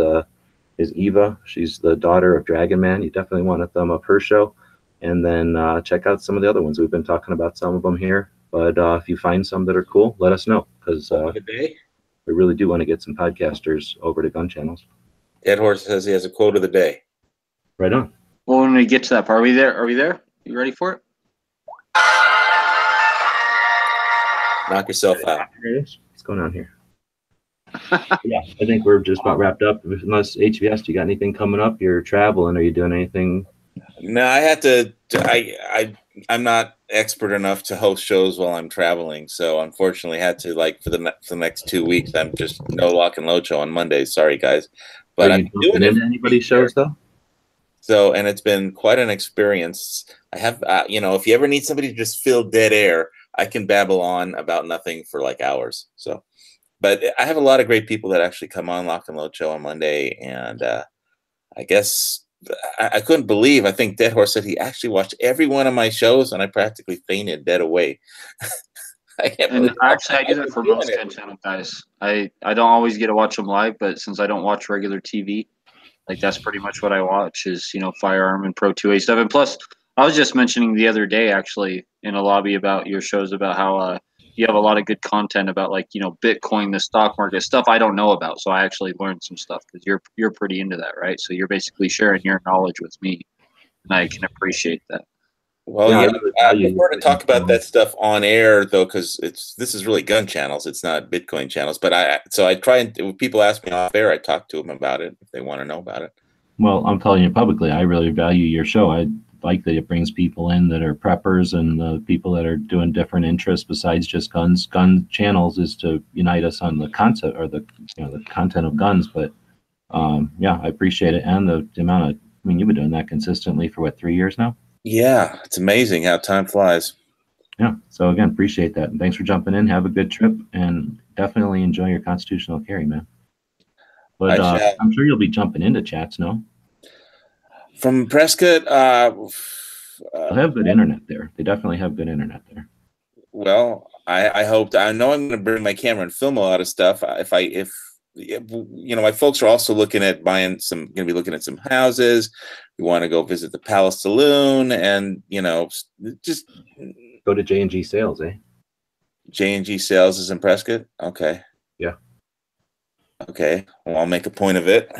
Eva. She's the daughter of Dragon Man. You definitely want to thumb up her show. And then check out some of the other ones. We've been talking about some of them here. But if you find some that are cool, let us know, because we really do want to get some podcasters over to Gun Channels. Dead Horse says he has a quote of the day. Right on. Well, when we get to that part, are we there? Are we there? You ready for it? Knock yourself out. Here it is. What's going on here? Yeah, I think we're just about wrapped up. Unless HVS, you got anything coming up? You're traveling. Are you doing anything? No, I had to. I'm not expert enough to host shows while I'm traveling, so unfortunately, had to for the next 2 weeks. I'm just no lock and load show on Mondays. Sorry, guys, but I'm doing it. Anybody's shows though. So, and it's been quite an experience. I have, if you ever need somebody to just fill dead air, I can babble on about nothing for like hours. So, but I have a lot of great people that actually come on Lock and Load show on Monday, and I guess I couldn't believe. I think Dead Horse said he actually watched every one of my shows, and I practically fainted dead away. And actually, I do that for most Gun Channel guys. I don't always get to watch them live, but since I don't watch regular TV, like that's pretty much what I watch is, you know, Firearm and Pro 2A stuff. And plus, I was just mentioning the other day actually in a lobby about your shows about how you have a lot of good content about, like, you know, Bitcoin, the stock market stuff I don't know about. So I actually learned some stuff because you're pretty into that, right? So you're basically sharing your knowledge with me, and I can appreciate that. Well, yeah, I prefer to talk about that stuff on air though, because this is really gun channels. It's not Bitcoin channels. But I try, and when people ask me off air, I talk to them about it if they want to know about it. Well, I'm telling you publicly, I really value your show. I like that it brings people in that are preppers and people that are doing different interests besides just guns. Gun channels is to unite us on the concept or the content of guns. But yeah, I appreciate it, and the amount of. I mean, you've been doing that consistently for what, 3 years now? Yeah, it's amazing how time flies. Yeah. So again, appreciate that. And thanks for jumping in. Have a good trip, and definitely enjoy your constitutional carry, man. But I'm sure you'll be jumping into chats, no? From Prescott, they'll have good internet there. They definitely have good internet there. Well, I hope. I know I'm going to bring my camera and film a lot of stuff. If you know, my folks are also looking at going to be looking at some houses. We want to go visit the Palace Saloon, and you know, just go to J&G Sales, eh? J&G Sales is in Prescott. Okay. Yeah. Okay. Well, I'll make a point of it.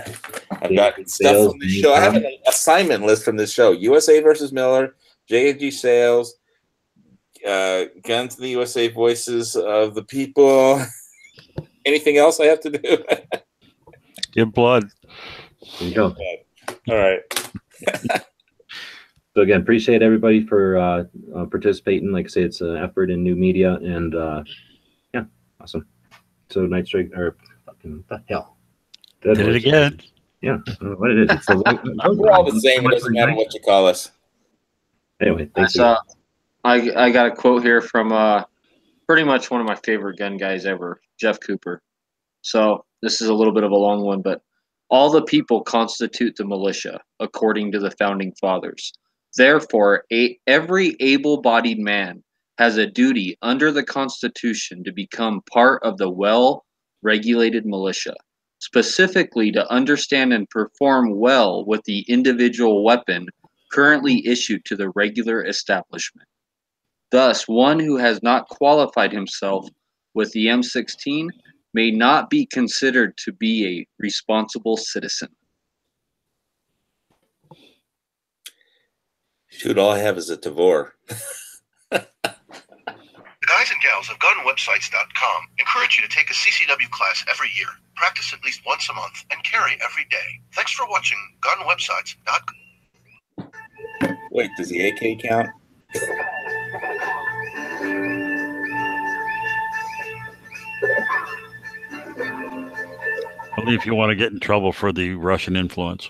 I've got stuff from this show. I have an assignment list from this show: USA versus Miller, J&G Sales, Guns in the USA, Voices of the People. Anything else I have to do? Give blood. There you go. All right. So again, appreciate everybody for participating. Like I say, it's an effort in new media, and yeah, awesome. So Night Strike, or fucking the hell? Did it again? Yeah, I don't know what it is. It's we're all the same. It doesn't matter what you call us. Anyway, thanks. I got a quote here from pretty much one of my favorite gun guys ever, Jeff Cooper. So this is a little bit of a long one, but all the people constitute the militia, according to the founding fathers. Therefore, every able-bodied man has a duty under the Constitution to become part of the well-regulated militia, specifically to understand and perform well with the individual weapon currently issued to the regular establishment. Thus, one who has not qualified himself with the M16 may not be considered to be a responsible citizen. Shoot, all I have is a Tavor. The guys and gals of gunwebsites.com encourage you to take a CCW class every year, practice at least once a month, and carry every day. Thanks for watching gunwebsites.com. Wait, does the AK count? Only if you want to get in trouble for the Russian influence.